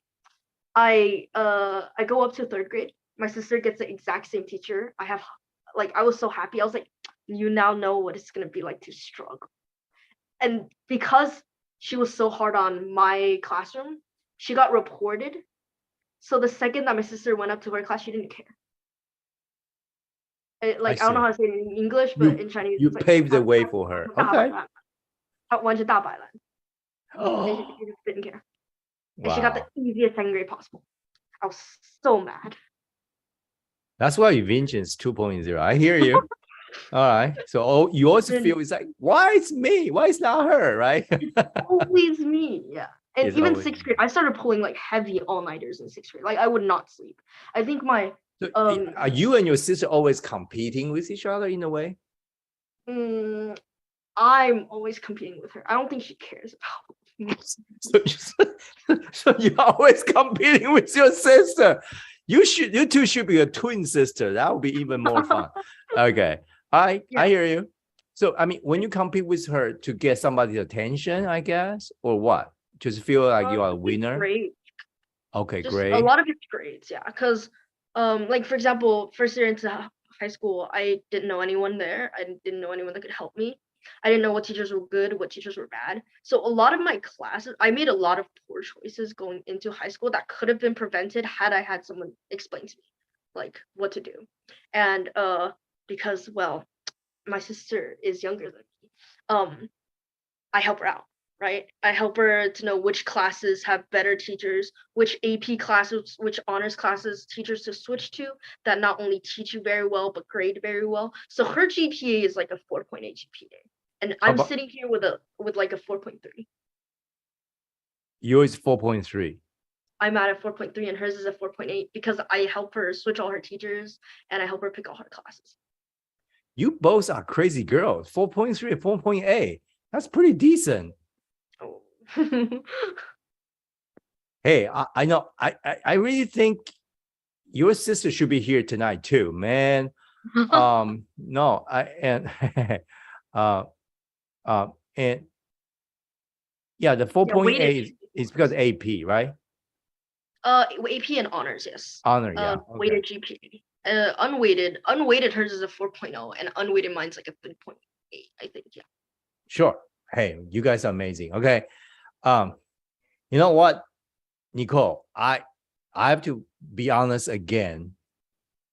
I go up to third grade. My sister gets the exact same teacher. I was so happy. I was like, you now know what it's gonna be like to struggle. And because she was so hard on my classroom, she got reported. So the second that my sister went up to her class, she didn't care. I don't know see. how to say it in English, but in Chinese, You it's like paved the way for her. Okay. 大白兰. And she Oh, just didn't care. And she got the wow. easiest second grade possible. I was so mad. That's why Vengeance 2.0. I hear you. All right. So you also Then feel it's like, why it's me? Why it's not her? Right? always me, yeah. And It's even always sixth grade, I started pulling like heavy all-nighters in sixth grade. Like I would not sleep. I think my so are you and your sister always competing with each other in a way? I'm always competing with her. I don't think she cares about me. So you're always competing with your sister. You two should be a twin sister. That would be even more fun. Okay. I hear you. So I mean, when you compete with her to get somebody's attention, I guess, or what? Just feel like you are a winner. Great. Okay, Just great. a lot of it's grades, yeah. Because like for example, first year into high school, I didn't know anyone there. I didn't know anyone that could help me. I didn't know what teachers were good, what teachers were bad. So a lot of my classes, I made a lot of poor choices going into high school that could have been prevented had I had someone explain to me like what to do. And because well, my sister is younger than me, I help her out, right? I help her to know which classes have better teachers, which AP classes, which honors classes teachers to switch to that not only teach you very well but grade very well. So her GPA is like a 4.8 GPA, and I'm sitting here with like a 4.3. Yours is 4.3. I'm at a 4.3 and hers is a 4.8 because I help her switch all her teachers and I help her pick all her classes. You both are crazy girls. 4.3 and 4.8. That's pretty decent. Oh. Hey, I know. I really think your sister should be here tonight too, man. No, and yeah, the 4.8 is because AP, right? AP and honors, yes. Honor, yeah. Okay. Weighted GPA. Unweighted hers is a 4.0 and unweighted mine's like a 3.8, I think, yeah. Sure. Hey, you guys are amazing. Okay. You know what, Nicole, I have to be honest again.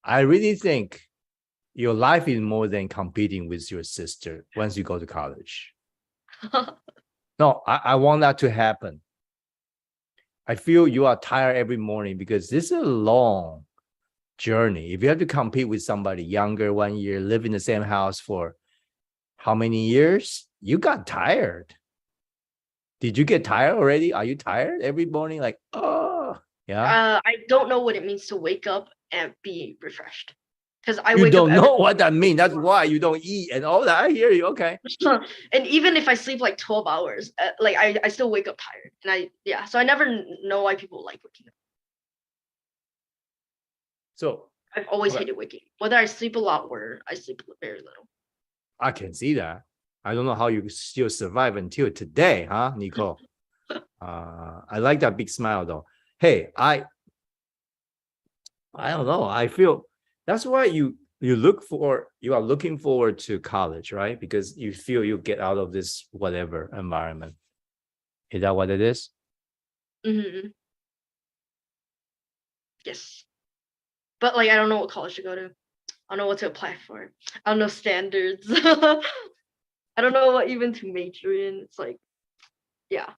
I really think your life is more than competing with your sister once you go to college. No, I want that to happen. I feel you are tired every morning because this is a long journey. If you have to compete with somebody younger 1 year, live in the same house for how many years, you got tired. Did you get tired already? Are you tired every morning? Like, oh, yeah. I don't know what it means to wake up and be refreshed. Because you don't know what that means. That's why you don't eat and all that. I hear you. Okay. And even if I sleep like 12 hours, like I still wake up tired. And so I never know why people like waking up. So I've always hated waking up. Whether I sleep a lot or I sleep very little. I can see that. I don't know how you still survive until today, huh, Nicole? I like that big smile though. Hey, I don't know. I feel that's why you are looking forward to college, right? Because you feel you get out of this whatever environment. Is that what it is? Hmm. Yes. But like I don't know what college to go to. I don't know what to apply for. I don't know standards. I don't know what even to major in. It's like, yeah.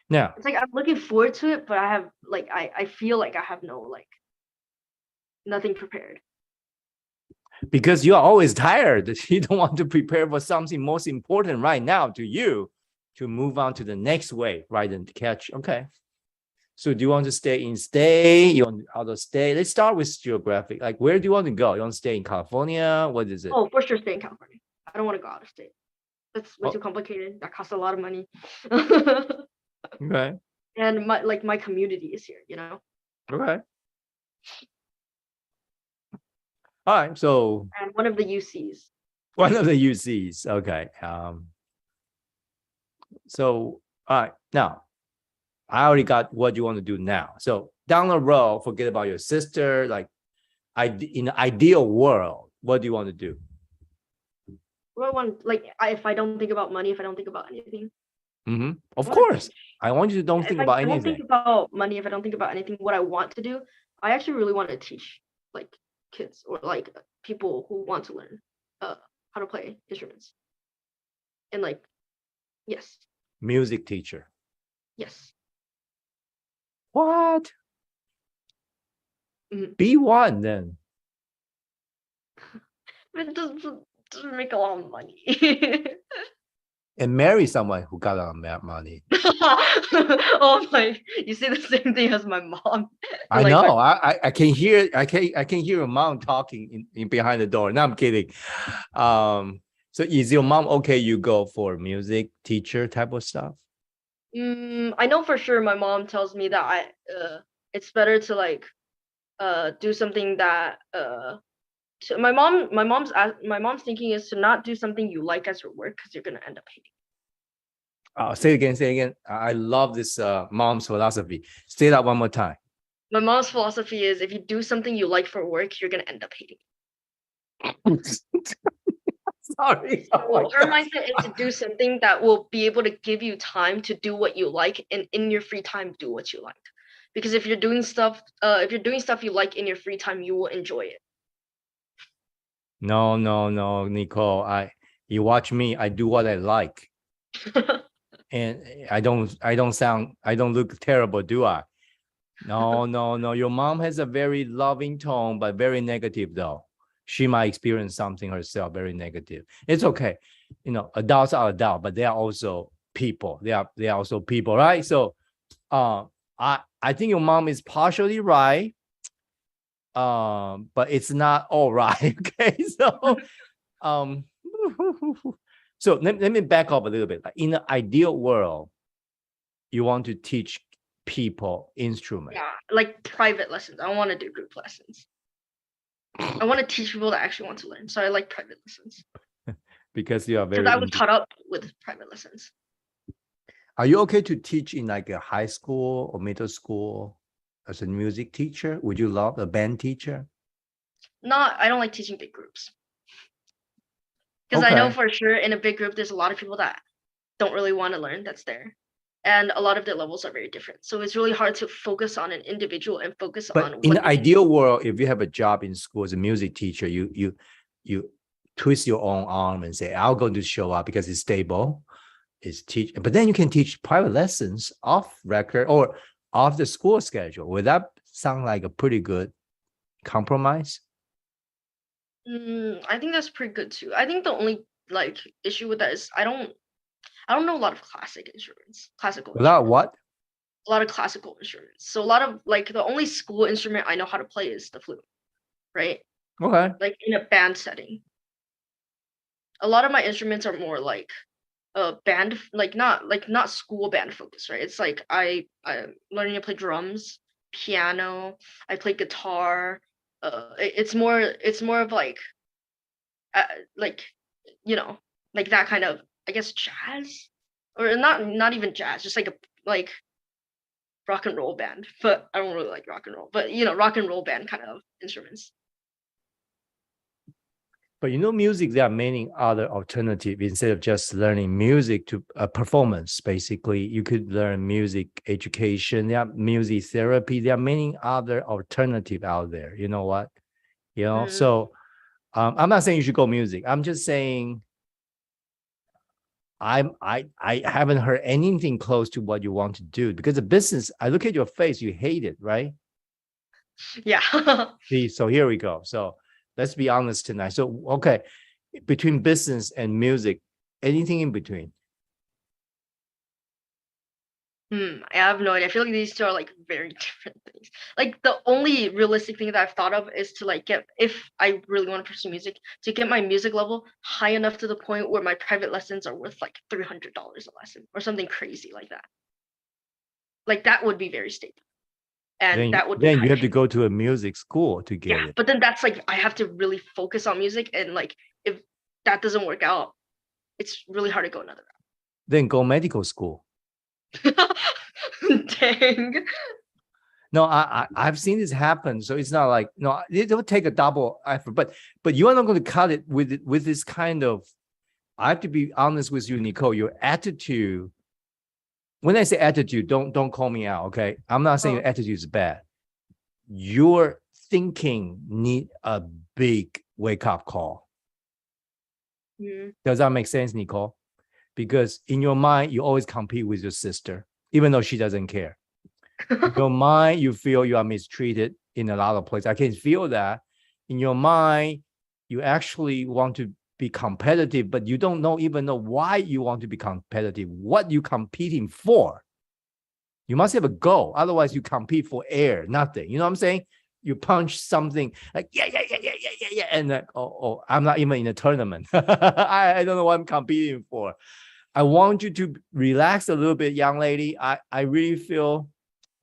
Now, It's like I'm looking forward to it, but I have like I feel like I have no like nothing prepared. because you are always tired, you don't want to prepare for something most important right now to you to move on to the next wave, right? And catch. Okay. So do you want to stay in state? You want out of state? Let's start with geographic. Like, where do you want to go? You want to stay in California? What is it? Oh, for sure stay in California. I don't want to go out of state. That's way Oh, too complicated. That costs a lot of money. okay. And my community is here, you know. Okay. All right. So And one of the UCs. one of the UCs. Okay. So all right. Now I already got what you want to do now. So down the road, forget about your sister. Like, in the ideal world, what do you want to do? What I want, like, if I don't think about money, if I don't think about anything, Of I want to course, teach. I want you to don't If think I about don't think anything. about money, if I don't think about anything, what I want to do, I actually really want to teach like kids or like people who want to learn how to play instruments. And like, yes, Music teacher. yes. What? Mhm. B1 then. But it doesn't make a lot of money. And marry someone who got a lot of money. Oh my, you say the same thing as my mom. I Like my know. I can hear. I can hear your mom talking in behind the door. No, I'm kidding. So is your mom okay? You go for music teacher type of stuff? I know for sure my mom tells me that it's better to like do something that so my mom's thinking is to not do something you like as your work because you're gonna end up hating. Say it again. Say it again. I love this mom's philosophy. Say that one more time. My mom's philosophy is if you do something you like for work, you're gonna end up hating. Sorry. Oh my So her God. mindset is to do something that will be able to give you time to do what you like, and in your free time do what you like. Because if you're doing stuff you like in your free time, you will enjoy it. No, no, no, Nicole. You watch me. I do what I like, and I don't look terrible, do I? No, no, no. Your mom has a very loving tone, but very negative though. She might experience something herself, very negative. It's okay. Adults are adults, but they are also people. They are also people, right? So I think your mom is partially right. But it's not all right. Okay. So um so let me back up a little bit. Like, in the ideal world, you want to teach people instrument. Yeah, like private lessons. I don't want to do group lessons. I want to teach people that actually want to learn. So I like private lessons Because you are because very I was taught up with private lessons. Are you okay to teach in like a high school or middle school as a music teacher? Would you love a band teacher? I don't like teaching big groups because I know Okay. for sure in a big group there's a lot of people that don't really want to learn that's there. And a lot of their levels are very different. So it's really hard to focus on an individual and focus on But in what the they need. ideal world, if you have a job in school as a music teacher, you twist your own arm and say, "I'm going to show up because it's stable, it's teach." But then you can teach private lessons off record or off the school schedule. Would that sound like a pretty good compromise? I think that's pretty good too. I think the only like issue with that is I don't know a lot of classical Without instruments, what? a lot of classical instruments. So a lot of like the only school instrument I know how to play is the flute, right? Okay. Like in a band setting. A lot of my instruments are more like band, like not school band focused, right? It's like I'm learning to play drums, piano, I play guitar. It's more of uh, like you know like that kind of I guess jazz or not even jazz, just like a like rock and roll band, but I don't really like rock and roll. But rock and roll band kind of instruments. But music, there are many other alternatives instead of just learning music to performance. Basically, you could learn music education. There are music therapy. There are many other alternatives out there. You know what? So I'm not saying you should go music. I'm just saying I haven't heard anything close to what you want to do, because the business, I look at your face, you hate it, right? Yeah. See, so here we go. So let's be honest tonight. So, okay, between business and music, anything in between? I have no idea. I feel like these two are like very different things. Like the only realistic thing that I've thought of is to like get, if I really want to pursue music, to get my music level high enough to the point where my private lessons are worth like $300 a lesson or something crazy like that. Like that would be very stable. And that would be then you have to go to a music school to get it. But then that's like I have to really focus on music, and like if that doesn't work out, it's really hard to go another route. Then go medical school. Dang. No, I've seen this happen. So it's not like, no, it will take a double effort, but you are not going to cut it with this kind of, I have to be honest with you, Nicole, your attitude. When I say attitude, don't call me out, okay? I'm not saying your attitude is bad. Your thinking need a big wake-up call. Does that make sense, Nicole? Because in your mind, you always compete with your sister, even though she doesn't care. In your mind, you feel you are mistreated in a lot of places. I can feel that. In your mind, you actually want to be competitive, but you don't even know why you want to be competitive, what you're competing for. You must have a goal. Otherwise, you compete for air, nothing. You know what I'm saying? You punch something like, yeah. And like, oh, I'm not even in a tournament. I don't know what I'm competing for. I want you to relax a little bit, young lady. I really feel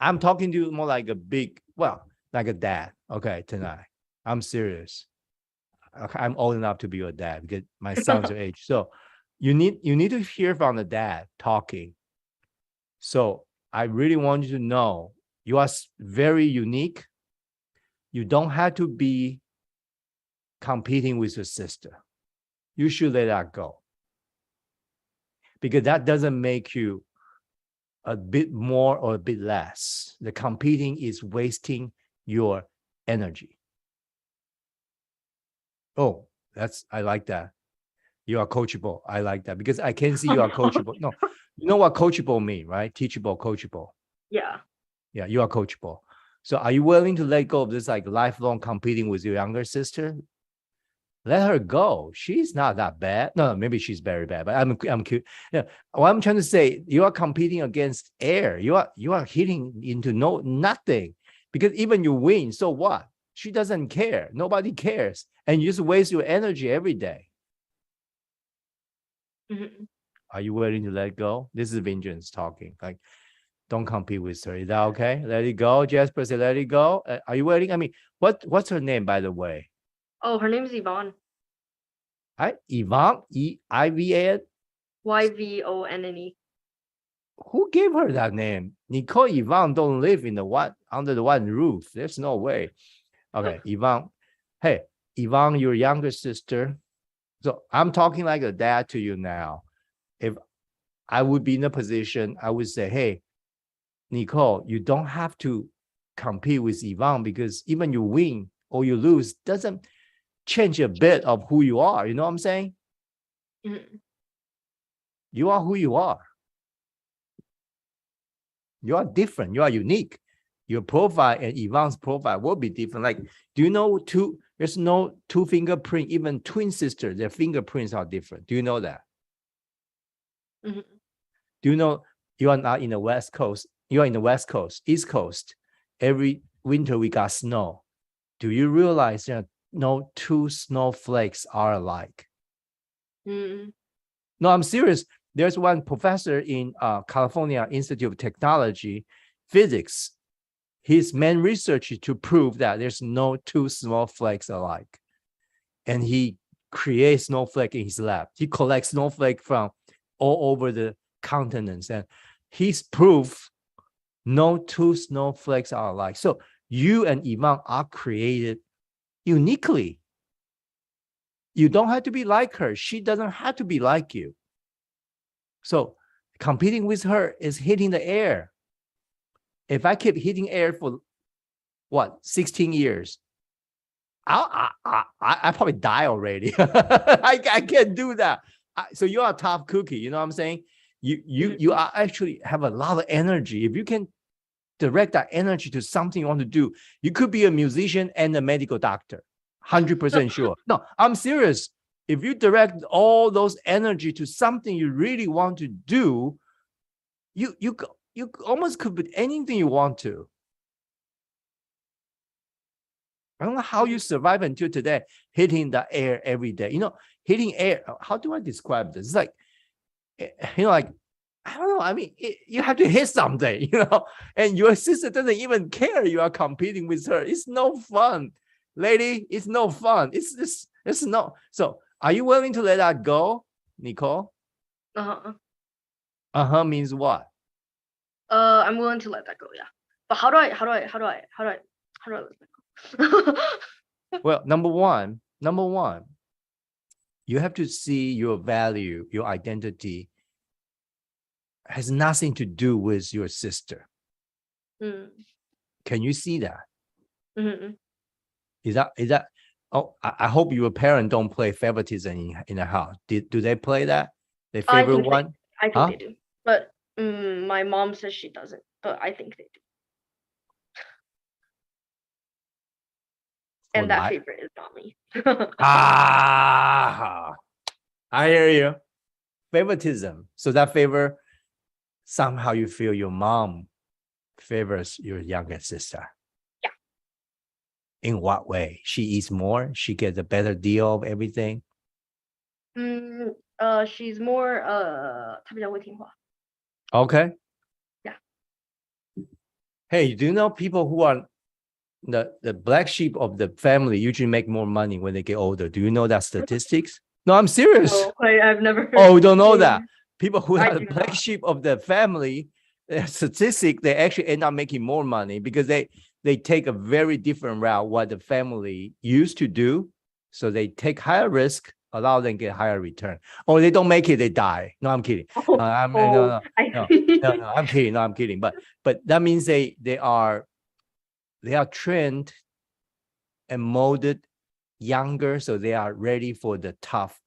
I'm talking to you more like like a dad. Okay, tonight. I'm serious. I'm old enough to be your dad because my son's your age. So you need to hear from the dad talking. So I really want you to know you are very unique. You don't have to be competing with your sister. You should let that go. Because that doesn't make you a bit more or a bit less. The competing is wasting your energy. Oh, I like that. You are coachable. I like that because I can see you are coachable. No, you know what coachable mean, right? Teachable, coachable. Yeah. Yeah, you are coachable. So are you willing to let go of this like lifelong competing with your younger sister? Let her go. She's not that bad. No, maybe she's very bad, but I'm cute. Yeah. What I'm trying to say, you are competing against air. You are hitting into nothing. Because even you win, so what? She doesn't care. Nobody cares. And you just waste your energy every day. Are you willing to let go? This is Vengeance talking. Like, don't compete with her. Is that okay? Let it go. Jasper said, let it go. Are you willing? I mean, what's her name, by the way? Oh, her name is Yvonne. Hi, Yvonne, E-I-V-A-N? Y-V-O-N-N-E. Who gave her that name? Nicole Yvonne don't live in under the one roof. There's no way. Okay, Yvonne. Hey, Yvonne, your younger sister. So I'm talking like a dad to you now. If I would be in a position, I would say, hey, Nicole, you don't have to compete with Yvonne because even you win or you lose doesn't change a bit of who you are. You know what I'm saying? You are who you are. You are different. You are unique. Your profile and Yvonne's profile will be different. Like, do you know there's no two fingerprint, even twin sisters, their fingerprints are different. Do you know that? Do you know you are not in the West Coast? You are in the West Coast, East Coast. Every winter we got snow. Do you realize that no two snowflakes are alike? No, I'm serious. There's one professor in California Institute of Technology, physics. His main research is to prove that there's no two snowflakes alike. And he creates snowflake in his lab. He collects snowflake from all over the continents. And he's proof no two snowflakes are alike. So you and Yvonne are created uniquely. You don't have to be like her. She doesn't have to be like you. So competing with her is hitting the air. If I keep hitting air for 16 years, I probably die already. I can't do that. So you are a tough cookie. You know what I'm saying? You are actually have a lot of energy. If you can direct that energy to something you want to do, you could be a musician and a medical doctor. 100% sure. No, I'm serious. If you direct all those energy to something you really want to do, you almost could be anything you want to. I don't know how you survive until today, hitting the air every day. Hitting air, how do I describe this? It's like, like, I don't know. I mean, you have to hit something, and your sister doesn't even care you are competing with her. It's no fun, lady. It's no fun. It's no. So are you willing to let that go, Nicole? Uh-huh. Means what? I'm willing to let that go, yeah. But how do I let that go? Well, number one, you have to see your value, your identity has nothing to do with your sister. Can you see that? Is that? Oh, I hope your parents don't play favoritism in the house. Do they play that? Their favorite one? I think they do, but my mom says she doesn't. But I think they do. And that favorite is not me. I hear you. Favoritism. So that favor, somehow you feel your mom favors your younger sister. Yeah. In what way? She eats more? She gets a better deal of everything? She's more她比较会听话. Okay. Yeah. Hey, do you know people who are the black sheep of the family usually make more money when they get older? Do you know that statistics? No, I'm serious. No, I've never heard. Oh, don't know that. People who are the black not. sheep of the family, statistic, they actually end up making more money because they take a very different route what the family used to do. So they take higher risk, allow them to get higher return. Or they don't make it, they die. No, I'm kidding. No, I'm kidding. No, I'm kidding. But that means they are trained and molded younger, so they are ready for the tough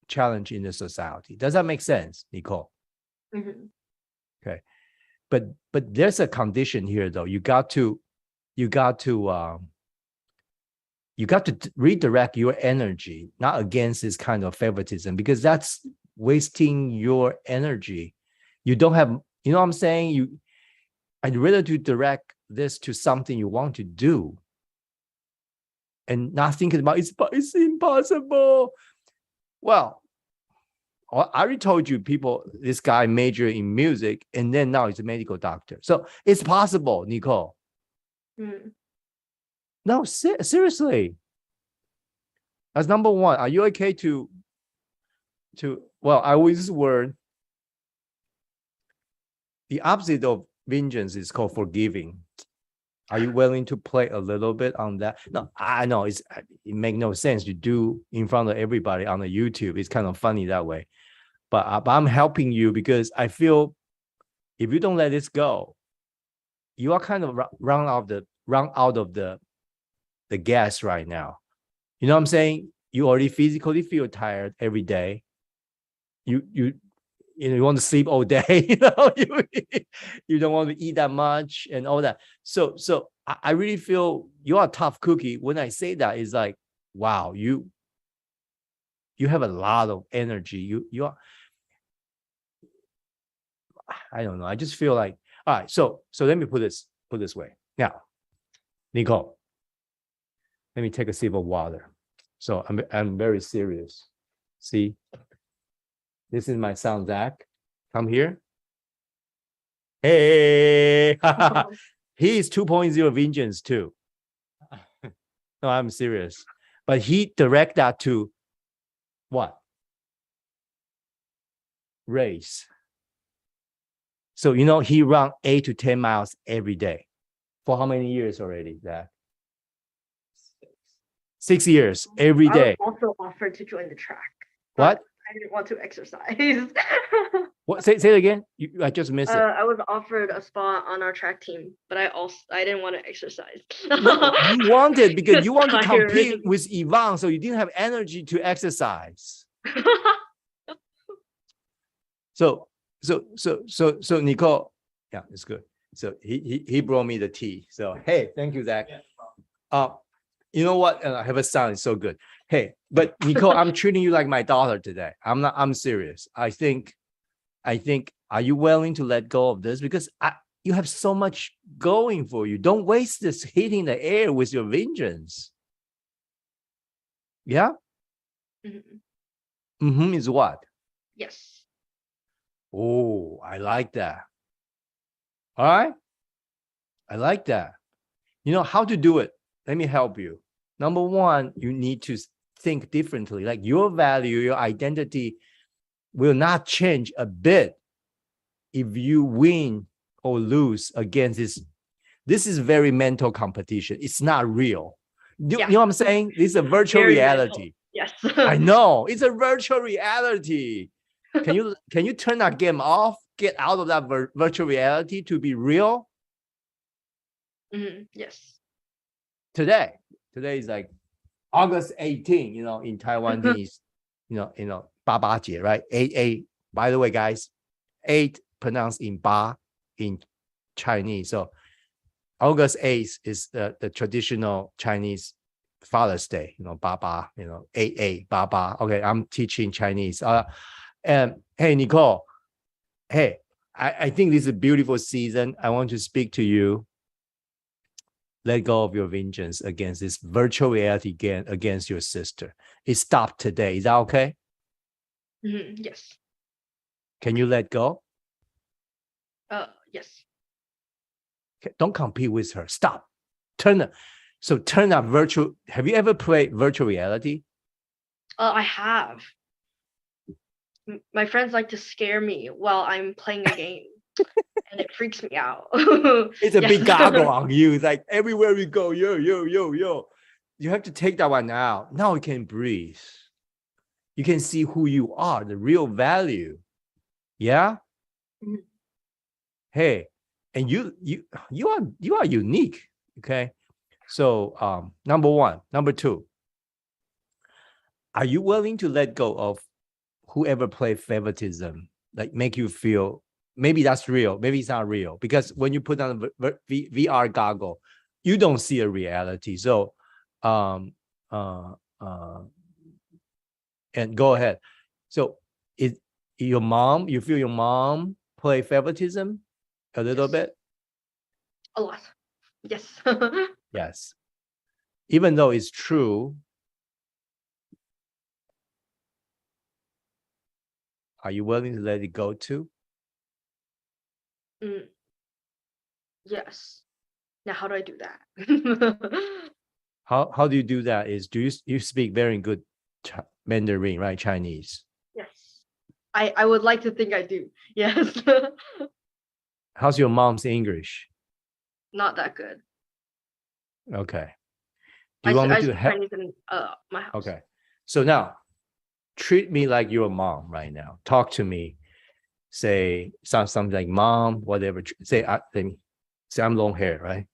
challenge in the society. Does that make sense, Nicole? Okay, but there's a condition here, though. You got to redirect your energy, not against this kind of favoritism, because that's wasting your energy. You don't have, you know what I'm saying? I'd rather to direct this to something you want to do and not thinking about it's impossible. Well, I already told you this guy majored in music and then now he's a medical doctor. So it's possible, Nicole. No, seriously. That's number one. Are you okay to well, I always use the word, the opposite of vengeance is called forgiving. Are you willing to play a little bit on that? No, I know it makes no sense to do in front of everybody on the YouTube. It's kind of funny that way. But I'm helping you because I feel if you don't let this go, you are kind of run out of the gas right now. You know what I'm saying? You already physically feel tired every day. You want to sleep all day. You don't want to eat that much and all that. So I really feel you are a tough cookie. When I say that, it's like, wow, you have a lot of energy. You are, I don't know. I just feel like, all right. So let me put this way. Now, Nicole, let me take a sip of water. So I'm very serious. See, this is my son, Zach. Come here. Hey, he is 2.0 vengeance too. No, I'm serious. But he direct that to what? Race. So, you know, he run 8 to 10 miles every day. For how many years already, Zach? 6 years, every I was day. also offered to join the track, What? but I didn't want to exercise. What? Say it again. I just missed it. I was offered a spot on our track team, but I didn't want to exercise. No, you wanted because you want to compete Tiring. with Yvonne, so you didn't have energy to exercise. So Nicole, yeah, it's good. So he brought me the tea. So hey, thank you, Zach. You know what? I have a son. It's so good. Hey, but Nicole, I'm treating you like my daughter today. I'm serious. I think, are you willing to let go of this? Because you have so much going for you. Don't waste this hitting the air with your vengeance. Yeah? Is what? Yes. Oh, I like that. All right. I like that. You know how to do it. Let me help you. Number one, you need to think differently. Like your value, your identity will not change a bit if you win or lose against this. This is very mental competition. It's not real. You know what I'm saying? This is a virtual Very reality. Yes. I know. It's a virtual reality. Can you turn that game off? Get out of that virtual reality to be real? Yes. Today is like August 18, you know, in Taiwan, is, you know, 八八节, right? 8. By the way, guys, 8 pronounced in 八 in Chinese. So August 8th is the traditional Chinese Father's Day, you know, 八八, you know, 8 八八. Okay, I'm teaching Chinese. And hey, Nicole, hey, I think this is a beautiful season. I want to speak to you. Let go of your vengeance against this virtual reality game against your sister. It stopped today. Is that okay? Yes. Can you let go? Yes. Okay, don't compete with her. Stop. Turn that virtual. Have you ever played virtual reality? I have. My friends like to scare me while I'm playing a game. And it freaks me out. It's a big goggle on you. It's like everywhere we go, yo. You have to take that one out. Now you can breathe. You can see who you are, the real value. Yeah. Hey, and you are unique. Okay. So number one. Number two, are you willing to let go of whoever play favoritism, like make you feel maybe that's real, maybe it's not real? Because when you put on a VR goggle, you don't see a reality. So and go ahead. So is your mom, you feel your mom play favoritism a little bit? A lot. Yes. Yes. Even though it's true, are you willing to let it go too? Yes. Now, how do I do that? How do you do that? Is do you speak very good Mandarin, right? Chinese. Yes. I would like to think I do. Yes. How's your mom's English? Not that good. Okay. Do you want me to help? Chinese in my house. Okay. So now, treat me like you're a mom right now. Talk to me. Say something like mom, whatever. Say I'm long hair, right?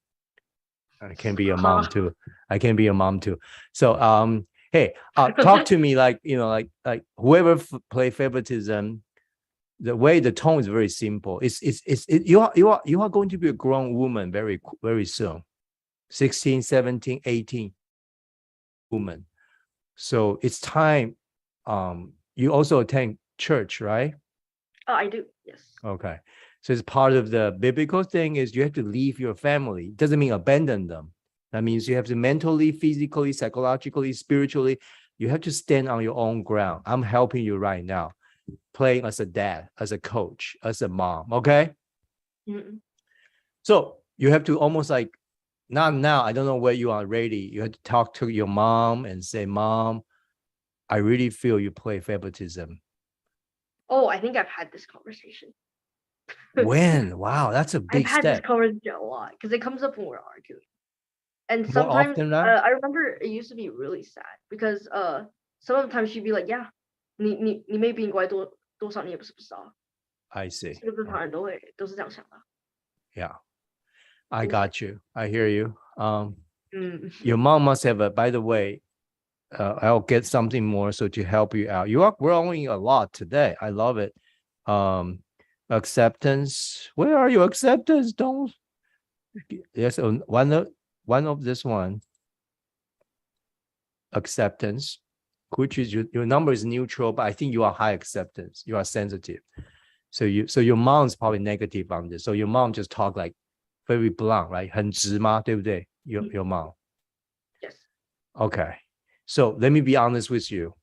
I can be a mom too. I can be a mom too. So hey, talk to me like, you know, like whoever play favoritism. The way the tone is very simple. You are going to be a grown woman very soon. 16, 17, 18 woman. So it's time. You also attend church, right? Oh, I do. Yes. Okay. So it's part of the biblical thing is you have to leave your family. It doesn't mean abandon them. That means you have to mentally, physically, psychologically, spiritually, you have to stand on your own ground. I'm helping you right now, playing as a dad, as a coach, as a mom. Okay. So you have to almost like, not now, I don't know where you are ready. You have to talk to your mom and say, Mom, I really feel you play favoritism. Oh, I think I've had this conversation. When? Wow, that's a I've big had this step. conversation a lot because it comes up when we're arguing. And More sometimes often now? I remember it used to be really sad because some of the times she'd be like, yeah, 你妹比你乖多少你也不是不知道，I see. 这个正常人都是这样想的。Yeah, I 真是 got you. I hear you. Mm. Your mom must have a, by the way, I'll get something more so to help you out. You are growing a lot today. I love it. Acceptance. Where are your acceptance? Don't. Yes, one of this one. Acceptance, which is your number is neutral, but I think you are high acceptance. You are sensitive. So your mom's probably negative on this. So your mom just talk like very blunt, right? 很直吗？对不对？ Your mom. Yes. Okay. So let me be honest with you.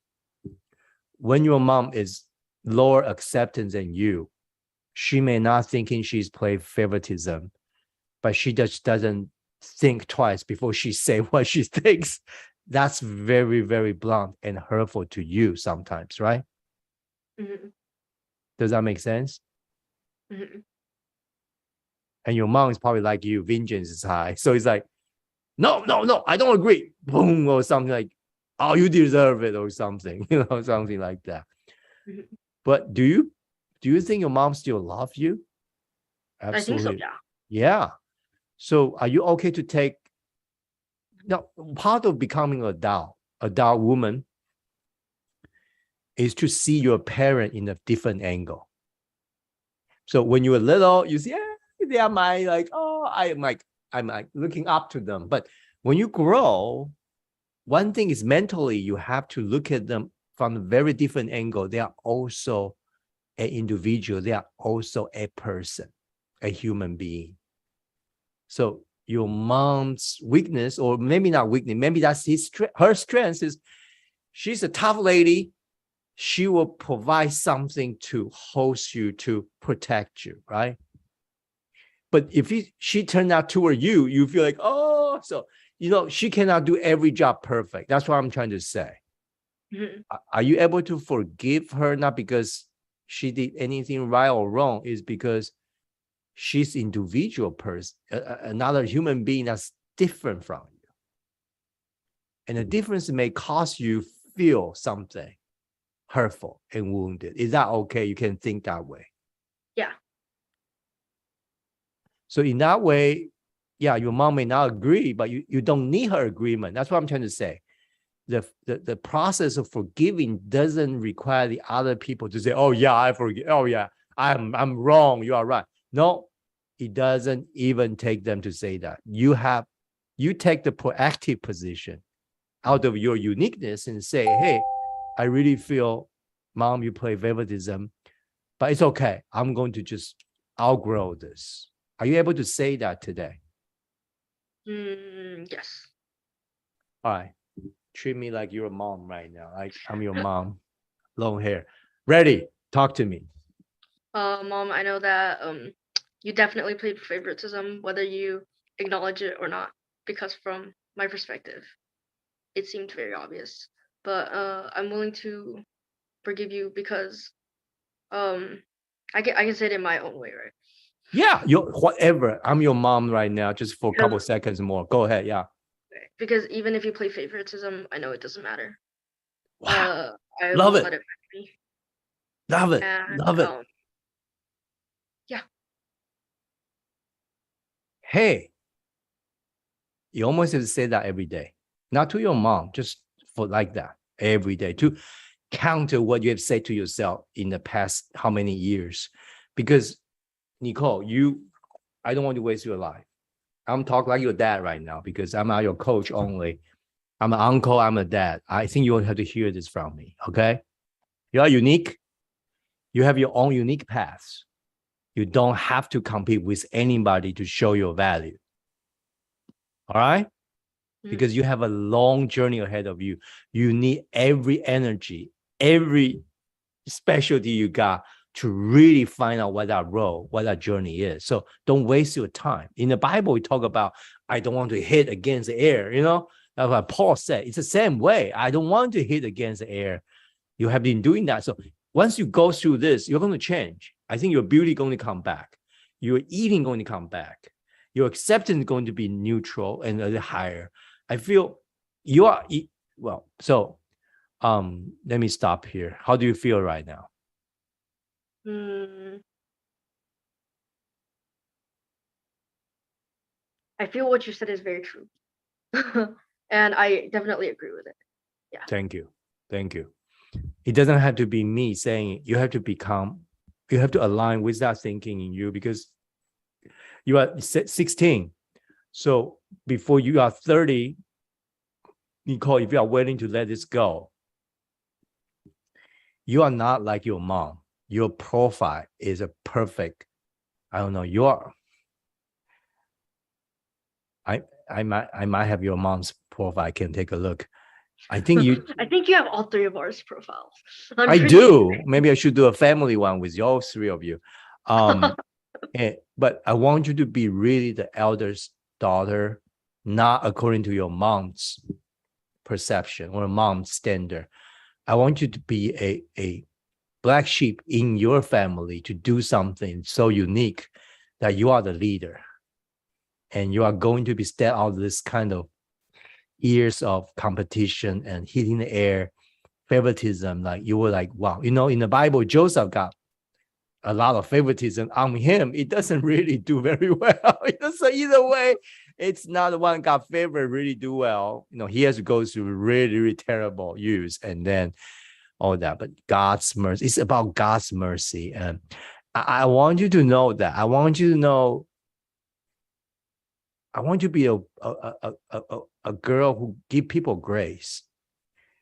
When your mom is lower acceptance than you, she may not thinking she's play favoritism, but she just doesn't think twice before she say what she thinks. That's very, very blunt and hurtful to you sometimes, right? Mm-hmm. Does that make sense? Mm-hmm. And your mom is probably like you, vengeance is high. So it's like, no, I don't agree. Boom, or something like, oh, you deserve it, or something, something like that. Mm-hmm. But do you think your mom still love you? Absolutely. I think so, yeah. Yeah. So are you okay to take, now, part of becoming an adult woman is to see your parent in a different angle. So when you were little, you see, they are my, like, oh, I'm like looking up to them. But when you grow, one thing is mentally, you have to look at them from a very different angle. They are also an individual. They are also a person, a human being. So your mom's weakness, or maybe not weakness, maybe that's her strength is she's a tough lady. She will provide something to host you, to protect you, right? But if she turned out toward you, you feel like, oh, so, she cannot do every job perfect. That's what I'm trying to say. Mm-hmm. Are you able to forgive her, not because she did anything right or wrong, is because she's individual person, another human being that's different from you. And the difference may cause you feel something hurtful and wounded. Is that okay? You can think that way. Yeah. So in that way, yeah, your mom may not agree, but you don't need her agreement. That's what I'm trying to say. The process of forgiving doesn't require the other people to say, oh yeah, I forgive. Oh yeah, I'm wrong. You are right. No, it doesn't even take them to say that. You take the proactive position out of your uniqueness and say, hey, I really feel, Mom, you play favoritism, but it's okay. I'm going to just outgrow this. Are you able to say that today? Yes. All right. Treat me like you're a mom right now. Like I'm your mom. Long hair. Ready? Talk to me. Mom, I know that you definitely played favoritism, whether you acknowledge it or not, because from my perspective, it seemed very obvious. But I'm willing to forgive you because I can say it in my own way, right? Yeah, whatever. I'm your mom right now, just for a couple seconds more. Go ahead, yeah. Because even if you play favoritism, I know it doesn't matter. Wow. I Love it. Let it be. Love it. And, love it. Yeah. Hey, you almost have to say that every day. Not to your mom, just for like that every day, to counter what you have said to yourself in the past how many years. Because Nicole, I don't want to waste your life. I'm talking like your dad right now because I'm not your coach only. I'm an uncle, I'm a dad. I think you will have to hear this from me, okay? You are unique. You have your own unique paths. You don't have to compete with anybody to show your value. All right? Because you have a long journey ahead of you. You need every energy, every specialty you got to really find out what that role, what that journey is. So don't waste your time. In the Bible, we talk about, I don't want to hit against the air, That's what Paul said. It's the same way. I don't want to hit against the air. You have been doing that. So once you go through this, you're going to change. I think your beauty going to come back. Your eating going to come back. Your acceptance going to be neutral and a little higher. I feel you are well. So, let me stop here. How do you feel right now? I feel what you said is very true. And I definitely agree with it. Yeah. Thank you. Thank you. It doesn't have to be me saying it. You have to align with that thinking in you, because you are 16. So before you are 30, Nicole, if you are willing to let this go, you are not like your mom. Your profile is a perfect, I don't know, I might have your mom's profile. I can take a look. I think you I think you have all three of ours profiles. I do. Maybe I should do a family one with all three of you. But I want you to be really the eldest daughter, not according to your mom's perception or mom's standard. I want you to be a black sheep in your family, to do something so unique that you are the leader. And you are going to be step out of this kind of years of competition and hitting the air, favoritism. Like you were like, wow, in the Bible, Joseph got a lot of favoritism on him. It doesn't really do very well. So either way, it's not the one got favored really do well. He has to go through really, really terrible years and then all that. But God's mercy, it's about God's mercy. And I want you to know that. I want you to be a girl who give people grace.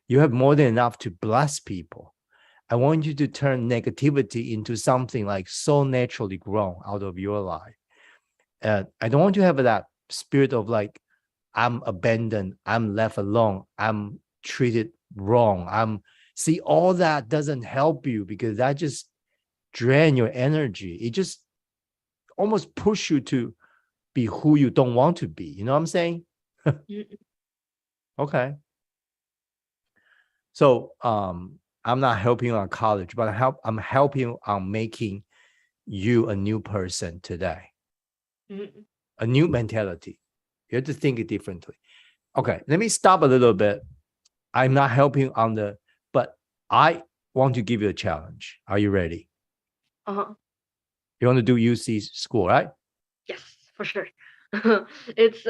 You have more than enough to bless people. I want you to turn negativity into something like so naturally grown out of your life. And I don't want you to have that spirit of like, I'm abandoned, I'm left alone, I'm treated wrong. See, all that doesn't help you, because that just drain your energy. It just almost push you to be who you don't want to be. You know what I'm saying? Okay. So I'm not helping you on college, but I'm helping you on making you a new person today. A new mentality. You have to think it differently. Okay, let me stop a little bit. I'm not helping on but I want to give you a challenge. Are you ready? You want to do UC school, right? Yes, for sure. It's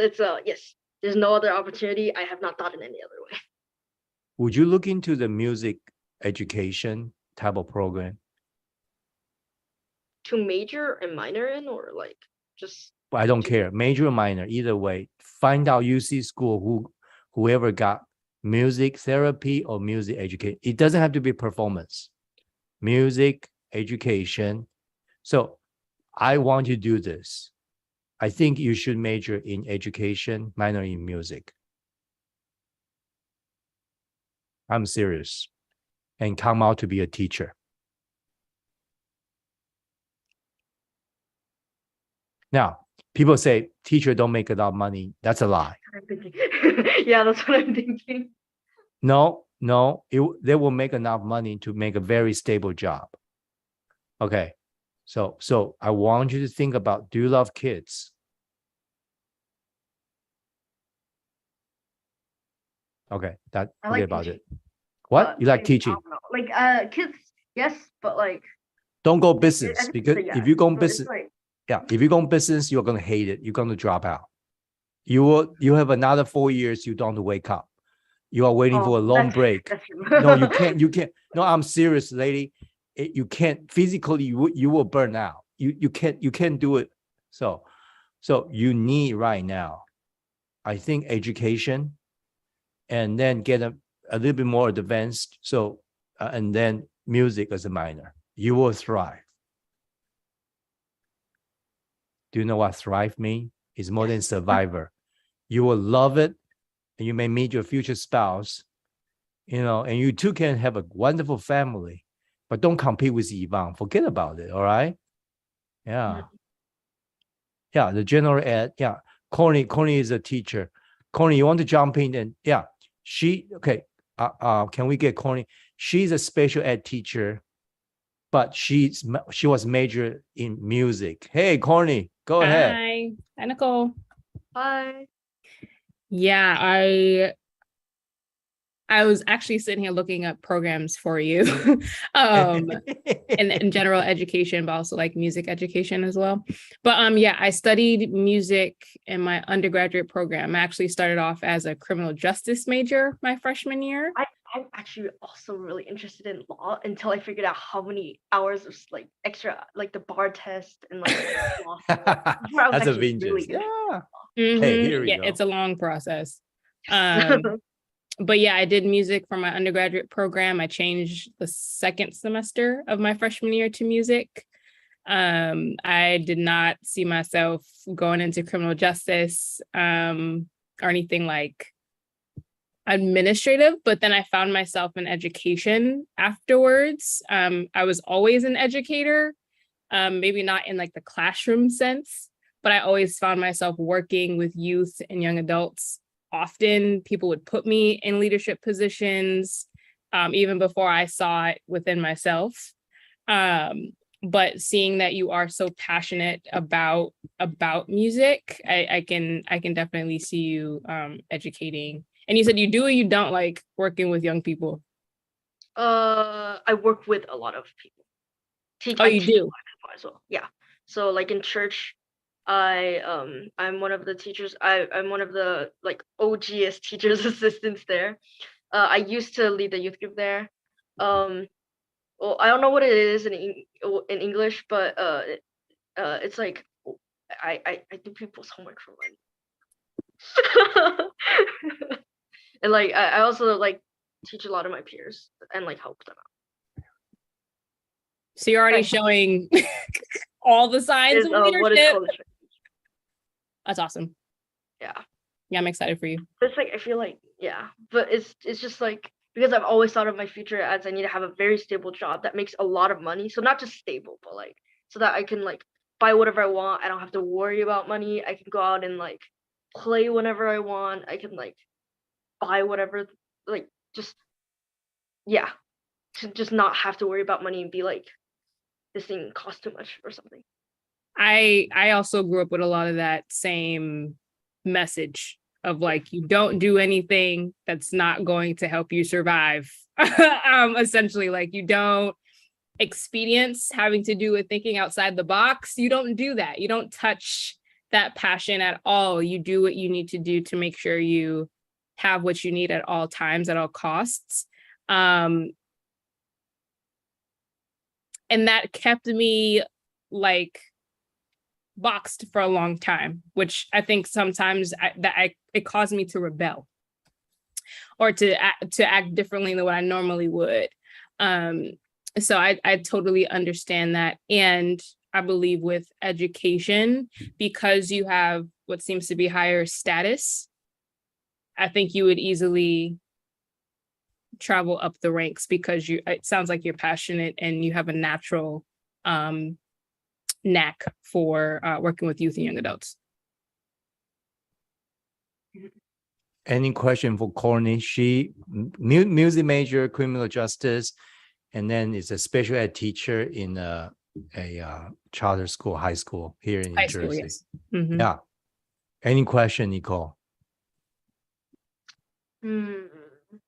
yes. There's no other opportunity. I have not thought in any other way. Would you look into the music education type of program? To major and minor in, or like just? I don't care, major or minor, either way. Find out UC school whoever got music therapy or music education. It doesn't have to be performance. Music education. So I want you to do this. I think you should major in education, minor in music. I'm serious. And come out to be a teacher. Now, people say teacher don't make enough money. That's a lie. Yeah, that's what I'm thinking. No, they will make enough money to make a very stable job. Okay. So I want you to think about, do you love kids? Okay, forget about it. What? You like teaching? Like kids, yes, but like don't go business, because if you go business, if you go business, you're gonna hate it. You're gonna drop out. You have another 4 years. You don't wake up. You are waiting for a long break. No, you can't. No, I'm serious, lady. You can't physically. You will burn out. You can't do it. So you need right now, I think, education, and then get a little bit more advanced. So and then music as a minor. You will thrive. Do you know what thrive means? It's more than survivor. You will love it, and you may meet your future spouse, and you two can have a wonderful family, but don't compete with Yvonne. Forget about it, all right? Yeah. Yeah, the general ed, yeah. Connie is a teacher. Connie, you want to jump in? And yeah, can we get Connie? She's a special ed teacher but she was majored in music. Hey, Corny, go ahead. Hi, Nicole. Hi. Yeah, I was actually sitting here looking up programs for you, in general education, but also like music education as well. But yeah, I studied music in my undergraduate program. I actually started off as a criminal justice major my freshman year. I'm actually also really interested in law until I figured out how many hours of like extra, like the bar test and like law school. That's where I was That's a actually vintage. really interested. Yeah. Hey, here we Yeah, go. it's a long process. But yeah, I did music for my undergraduate program. I changed the second semester of my freshman year to music. I did not see myself going into criminal justice or anything like administrative, but then I found myself in education afterwards. I was always an educator, maybe not in like the classroom sense, but I always found myself working with youth and young adults. Often people would put me in leadership positions, even before I saw it within myself. But seeing that you are so passionate about music, I can definitely see you educating. And you said you do or you don't like working with young people? I work with a lot of people. Oh, you do? As well. Yeah. So like in church, I'm one of the teachers. I'm one of the like OGS teachers assistants there. I used to lead the youth group there. Well, I don't know what it is in English, but it's like I do people's homework for money. And like I also like teach a lot of my peers and like help them out. So you're already Right. showing all the signs of leadership. What is called That's awesome. Yeah. Yeah, I'm excited for you. It's like I feel like but it's just like because I've always thought of my future as I need to have a very stable job that makes a lot of money. So not just stable, but like so that I can like buy whatever I want. I don't have to worry about money. I can go out and like play whenever I want. I can like buy whatever, like just to just not have to worry about money and be like this thing costs too much or something. I also grew up with a lot of that same message of like, you don't do anything that's not going to help you survive. Essentially, like you don't experience having to do with thinking outside the box. You don't do that. You don't touch that passion at all. You do what you need to do to make sure you have what you need at all times, at all costs. And that kept me like boxed for a long time, which I think sometimes it caused me to rebel or to act differently than what I normally would. So I totally understand that. And I believe with education, because you have what seems to be higher status, I think you would easily travel up the ranks because it sounds like you're passionate and you have a natural knack for working with youth and young adults. Any question for Corny? She music major, criminal justice, and then is a special ed teacher in a charter school, high school here in New Jersey. Yes. Mm-hmm. Yeah. Any question, Nicole?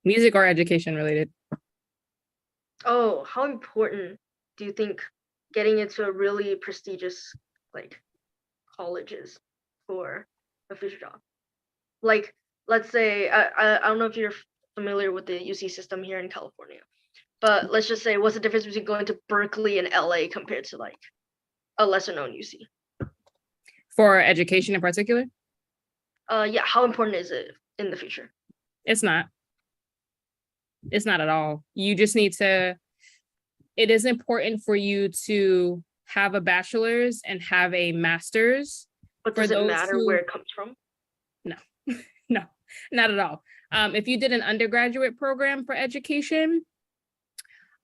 Music or education related? Oh, how important do you think getting into a really prestigious like college is for a future job? Like, let's say I don't know if you're familiar with the UC system here in California, but let's just say what's the difference between going to Berkeley and LA compared to like a lesser known UC? For education in particular? Yeah, how important is it in the future? It's not. It's not at all. You just need to, it is important for you to have a bachelor's and have a master's. But does it matter where it comes from? No, no, not at all. If you did an undergraduate program for education,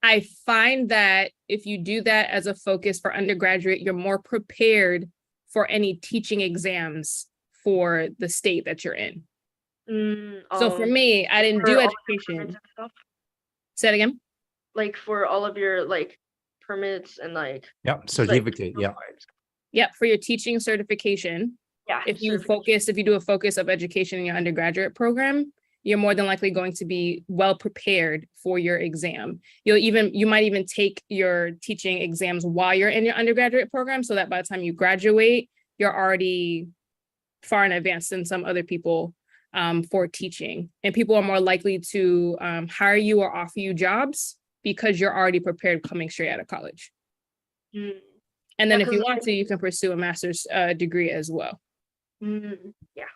I find that if you do that as a focus for undergraduate, you're more prepared for any teaching exams for the state that you're in. So for me, I didn't do education. Say it again. Like for all of your like permits and like Yep, just, like, certificate. Yeah. required. Yep, for your teaching certification. Yeah. If you certification. if you do a focus of education in your undergraduate program, you're more than likely going to be well prepared for your exam. You might even take your teaching exams while you're in your undergraduate program, so that by the time you graduate, you're already far in advance than some other people for teaching. And people are more likely to hire you or offer you jobs because you're already prepared coming straight out of college. Mm, And then Yeah, if you 'cause want to, you can pursue a master's degree as well. yeah,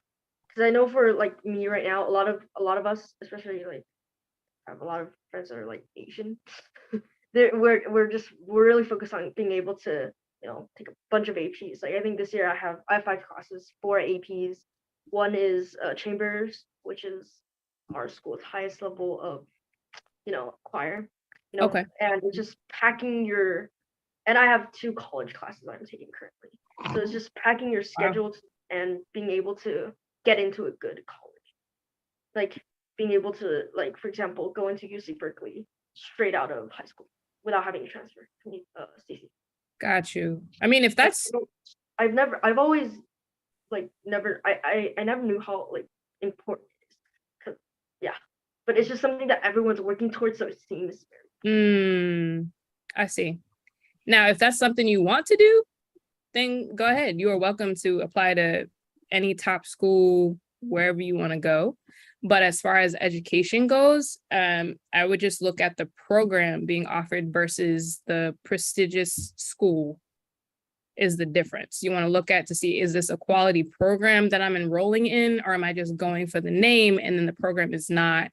because I know for like me right now, a lot of us, especially like I have a lot of friends that are like Asian. We're really focused on being able to take a bunch of APs. Like I think this year I have 5 classes, 4 APs. One is chambers, which is our school's highest level of choir. Okay. And it's just packing your. And I have 2 college classes I'm taking currently. So it's just packing your schedule and being able to get into a good college. Like being able to, like, for example, go into UC Berkeley straight out of high school without having to transfer to CC. Got you. I mean, if that's I've always like never I never knew how like important it is. 'Cause, yeah. But it's just something that everyone's working towards, so it seems very I see. Now, if that's something you want to do, then go ahead. You are welcome to apply to any top school, wherever you want to go. But as far as education goes, I would just look at the program being offered versus the prestigious school is the difference. You want to look at to see, is this a quality program that I'm enrolling in, or am I just going for the name and then the program is not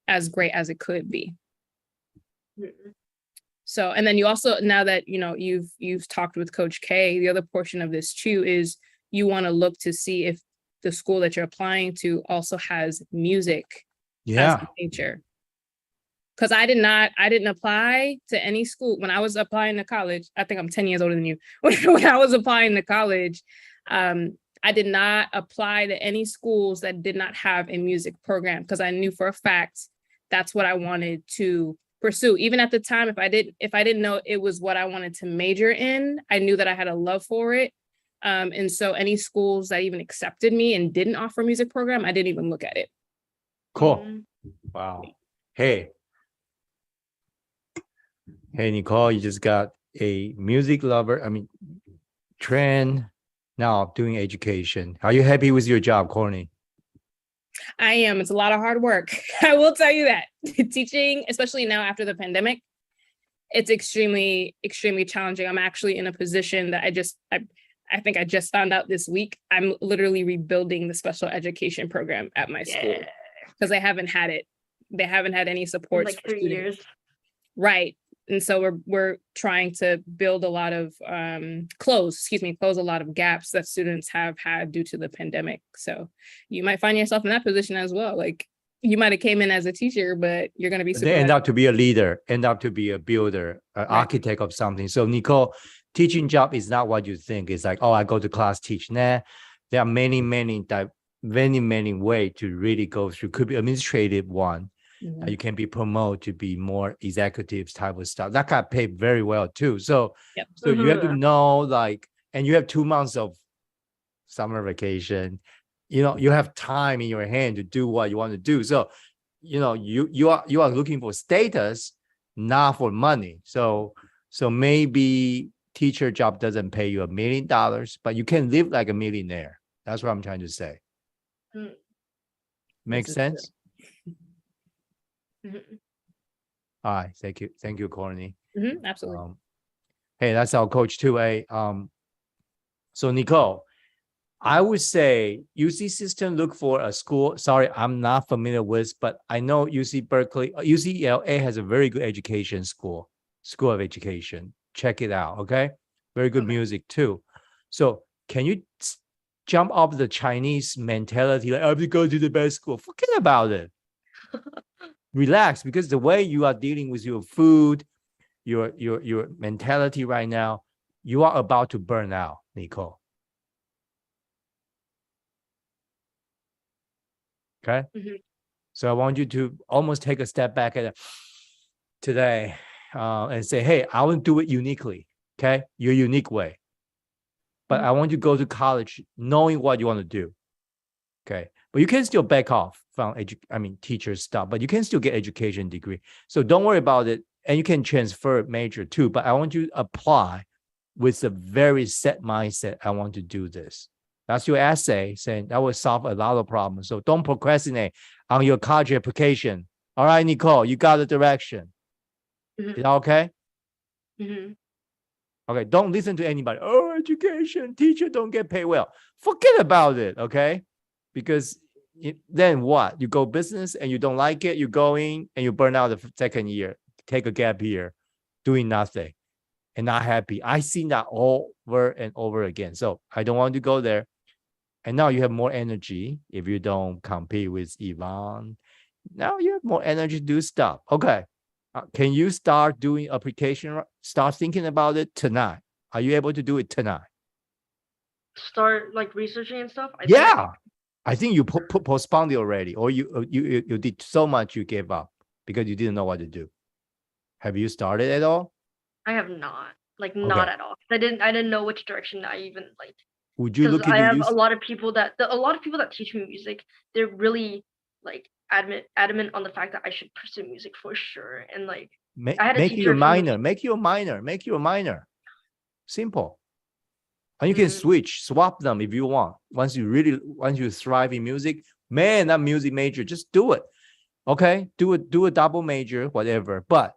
as great as it could be? So, and then you also, now that you've talked with Coach K, the other portion of this too is you want to look to see if the school that you're applying to also has music as a major. Because I didn't apply to any school when I was applying to college. I think I'm 10 years older than you. When I was applying to college, I did not apply to any schools that did not have a music program because I knew for a fact that's what I wanted to pursue. Even at the time, if I didn't know it was what I wanted to major in, I knew that I had a love for it. And so any schools that even accepted me and didn't offer a music program, I didn't even look at it. Cool. Wow. Hey, Nicole, you just got a music lover. I mean, trend now doing education. Are you happy with your job, Courtney? I am. It's a lot of hard work. I will tell you that. Teaching, especially now after the pandemic, it's extremely, extremely challenging. I'm actually in a position that I think I just found out this week. I'm literally rebuilding the special education program at my school because they haven't had it. They haven't had any support. Like 3 years. Right. And so we're trying to build a lot of close a lot of gaps that students have had due to the pandemic. So you might find yourself in that position as well. Like you might have came in as a teacher, but you're going to be. They end up to be a leader, end up to be a builder, an architect of something. So Nicole, teaching job is not what you think. It's like, oh, I go to class, teach. Nah, there are many ways to really go through. Could be administrative one. Mm-hmm. You can be promoted to be more executives type of stuff. That got paid very well too. So, you have to know, like, and you have 2 months of summer vacation. You have time in your hand to do what you want to do. So, you are looking for status, not for money. So maybe teacher job doesn't pay you $1 million, but you can live like a millionaire. That's what I'm trying to say. Makes sense? All right, thank you, Courtney. Absolutely. Hey, that's our coach too. So Nicole, I would say UC system look for a school. Sorry, I'm not familiar with, but I know UC Berkeley, UCLA has a very good education school of education. Check it out, okay? Very good music too. So can you jump off the Chinese mentality, like I have to go to the best school? Forget about it. Relax, because the way you are dealing with your food, your mentality right now, you are about to burn out, Nicole. Okay. So I want you to almost take a step back today. and say, hey, I want to do it uniquely. Okay, your unique way. But I want you to go to college knowing what you want to do. Okay, but you can still back off from teacher stuff, but you can still get education degree. So don't worry about it, and you can transfer major too. But I want you to apply with a very set mindset. I want to do this. That's your essay saying that will solve a lot of problems. So don't procrastinate on your college application. All right, Nicole, you got the direction. Is that okay? Okay, don't listen to anybody. Oh, education, teacher don't get paid well. Forget about it, okay? Because then what? You go business and you don't like it, you go in and you burn out the second year, take a gap year, doing nothing and not happy. I seen that over and over again. So I don't want to go there. And now you have more energy if you don't compete with Yvonne. Now you have more energy to do stuff. Okay. Can you start doing application? Start thinking about it tonight. Are you able to do it tonight? Start like researching and stuff. I think you postponed it already, or you did so much you gave up because you didn't know what to do. Have you started at all? I have not. Like not at all. I didn't know which direction I even like. Would you look into I have a lot of people that teach me music. They're really like adamant on the fact that I should pursue music for sure. And like I had a make you a minor, make you a minor. Simple. And you can swap them if you want. Once you thrive in music, man, that music major, just do it. Okay, do a double major, whatever. But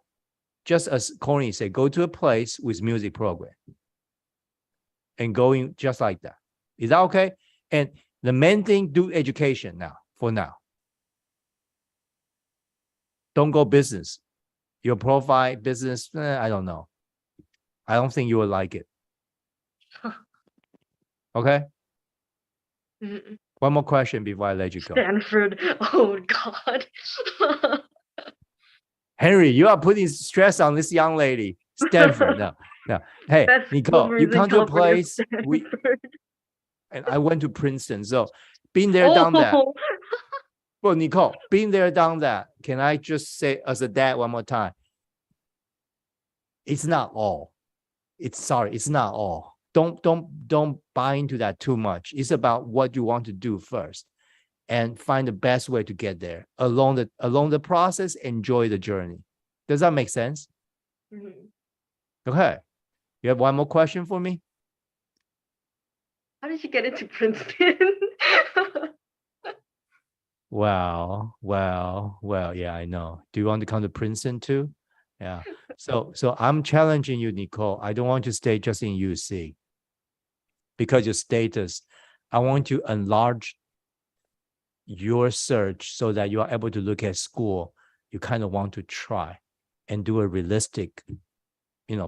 just as Connie said, go to a place with music program and going just like that. Is that okay? And the main thing, do education now, for now. Don't go business. Your profile business, I don't know. I don't think you will like it. Okay? One more question before I let you go. Stanford. Oh, God. Henry, you are putting stress on this young lady. Stanford. No. Hey, Nicole, you come to a place. And I went to Princeton. So been there, done that. Well, Nicole, been there, done that. Can I just say as a dad one more time? It's not all. It's not all. Don't buy into that too much. It's about what you want to do first and find the best way to get there. Along the process, enjoy the journey. Does that make sense? Okay. You have one more question for me? How did you get into Princeton? Well, yeah, I know. Do you want to come to Princeton too? Yeah. So I'm challenging you, Nicole. I don't want to stay just in UC because your status. I want to enlarge your search so that you are able to look at school you kind of want to try and do a realistic,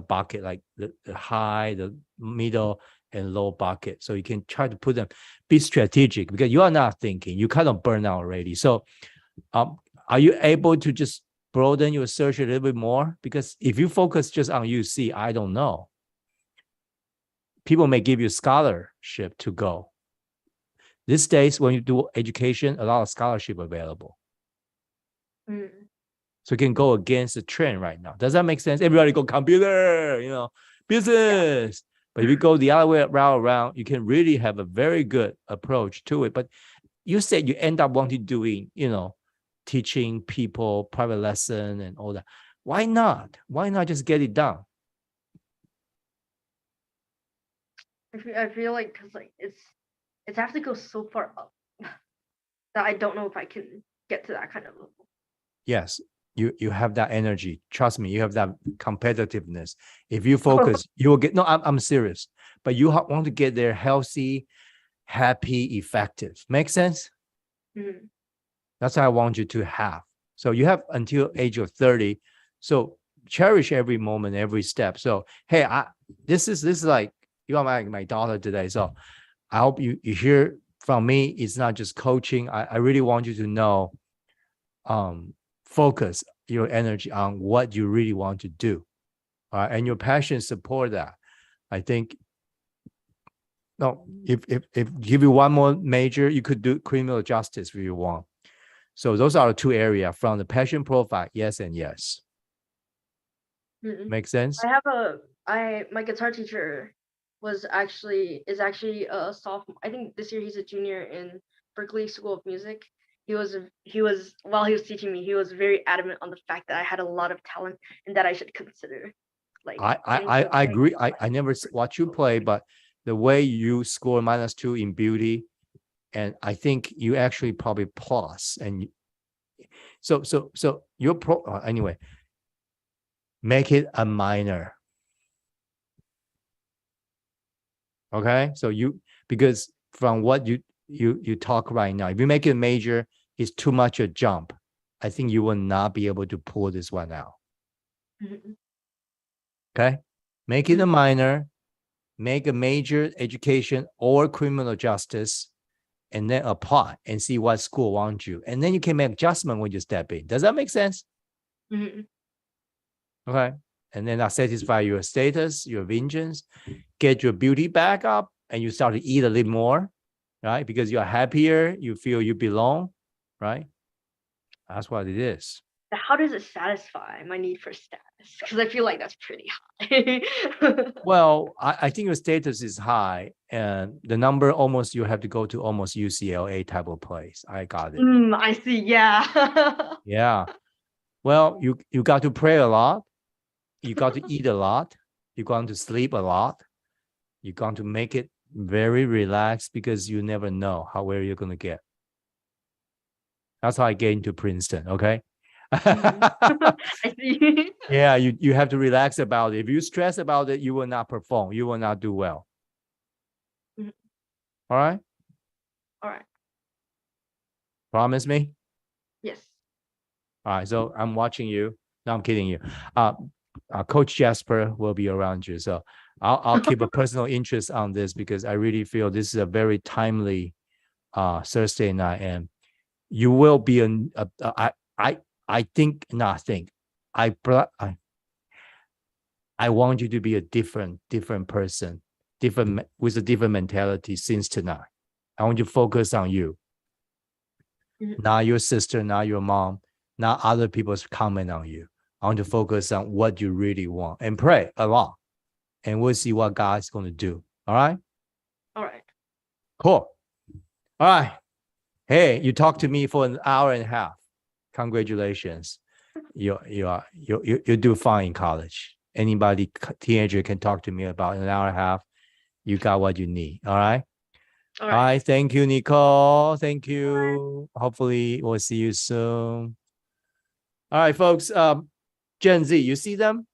bucket, like the high, the middle, and low bucket. So you can try to put them, be strategic because you are not thinking, you kind of burn out already. So are you able to just broaden your search a little bit more? Because if you focus just on UC, I don't know. People may give you scholarship to go. These days, when you do education, a lot of scholarship available. So you can go against the trend right now. Does that make sense? Everybody go computer, business. But if you go the other way around, you can really have a very good approach to it. But you said you end up wanting doing, teaching people, private lesson and all that. Why not? Why not just get it done? I feel like because like it's have to go so far up that I don't know if I can get to that kind of level. Yes, you have that energy. Trust me, you have that competitiveness. If you focus, you will get. No, I'm serious. But you want to get there healthy, happy, effective. Make sense? That's what I want you to have. So you have until age of 30. So cherish every moment, every step. So hey, this is like you are my daughter today. So I hope you hear from me. It's not just coaching. I really want you to know, focus your energy on what you really want to do, and your passion support that. I think. No, if give you one more major, you could do criminal justice if you want. So those are the two areas from the passion profile, yes and yes. Mm-mm. Make sense? My guitar teacher is actually a sophomore. I think this year he's a junior in Berklee School of Music. He was while he was teaching me, he was very adamant on the fact that I had a lot of talent and that I should consider like getting I like agree. I never watch you play, but the way you score -2 in beauty, and I think you actually probably plus. And so you're anyway. Make it a minor. Okay, so because from what you talk right now, if you make it major, it's too much a jump. I think you will not be able to pull this one out. Mhm. Okay, make it a minor, make a major education or criminal justice, and then apply and see what school wants you, and then you can make adjustment when you step in. Does that make sense? Mhm. Okay, and then that satisfy your status, your vengeance, get your beauty back up, and you start to eat a little more, right? Because you're happier, you feel you belong, right? That's what it is. How does it satisfy my need for status? Because I feel like that's pretty high. Well, I think your status is high, and the number almost you have to go to almost UCLA type of place. I got it. I see. Yeah. Yeah. Well, you got to pray a lot. You got to eat a lot. You're going to sleep a lot. You're going to make it very relaxed because you never know where you're going to get. That's how I get into Princeton. Okay. I see. Yeah, you have to relax about it. If you stress about it, you will not perform. You will not do well. Mhm. All right. All right. Promise me. Yes. All right. So I'm watching you. No, I'm kidding you. Coach Jasper will be around you. So I'll keep a personal interest on this because I really feel this is a very timely Thursday night, and you will be I think not think I want you to be a different person, different with a different mentality since tonight. I want you to focus on you, not your sister, not your mom, not other people's comment on you. I want to focus on what you really want and pray a lot, and we'll see what God's going to do. All right. All right. Cool. All right. Hey, you talked to me for an hour and a half. Congratulations. You do fine in college. Anybody teenager can talk to me about an hour and a half. You got what you need. All right. All All right. Thank you, Nicole. Thank you. Hopefully we'll see you soon. All right, folks. Gen Z, you see them?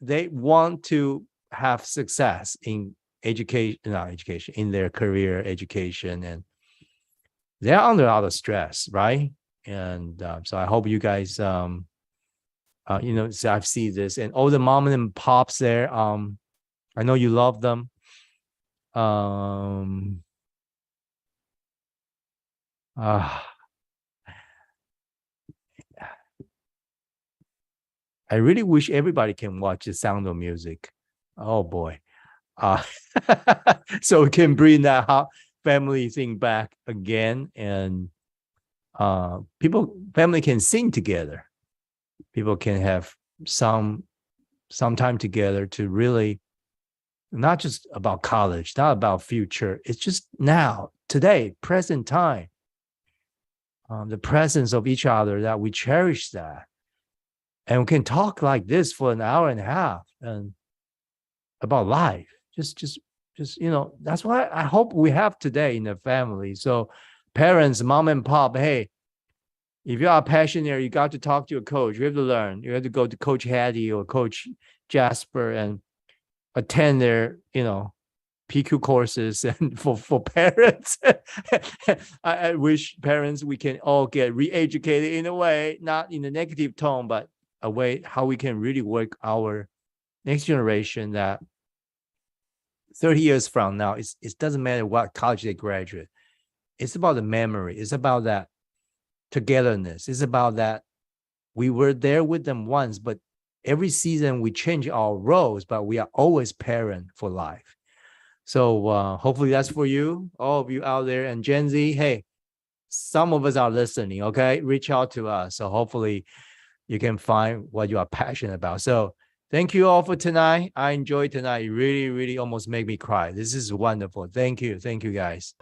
They want to have success in education, in their career education, and they're under a lot of stress, right? And so I hope you guys, so I've seen this, and all the mom and pops there. I know you love them. I really wish everybody can watch The Sound of Music. Oh boy. So we can bring that family thing back again, and family can sing together. People can have some time together to really, not just about college, not about future. It's just now, today, present time. The presence of each other, that we cherish that. And we can talk like this for an hour and a half and about life. Just, that's what I hope we have today in the family. So parents, mom and pop, hey, if you are passionate, you got to talk to your coach. You have to learn. You have to go to Coach Hattie or Coach Jasper and attend their, PQ courses. And for parents, I wish parents, we can all get re-educated in a way, not in a negative tone, but a way how we can really work our next generation, that 30 years from now, it doesn't matter what college they graduate. It's about the memory. It's about that togetherness. It's about that we were there with them once, but every season we change our roles, but we are always parent for life. So hopefully that's for you, all of you out there. And Gen Z, hey, some of us are listening, okay? Reach out to us. So hopefully you can find what you are passionate about. So thank you all for tonight. I enjoyed tonight. It really, really almost made me cry. This is wonderful. Thank you. Thank you, guys.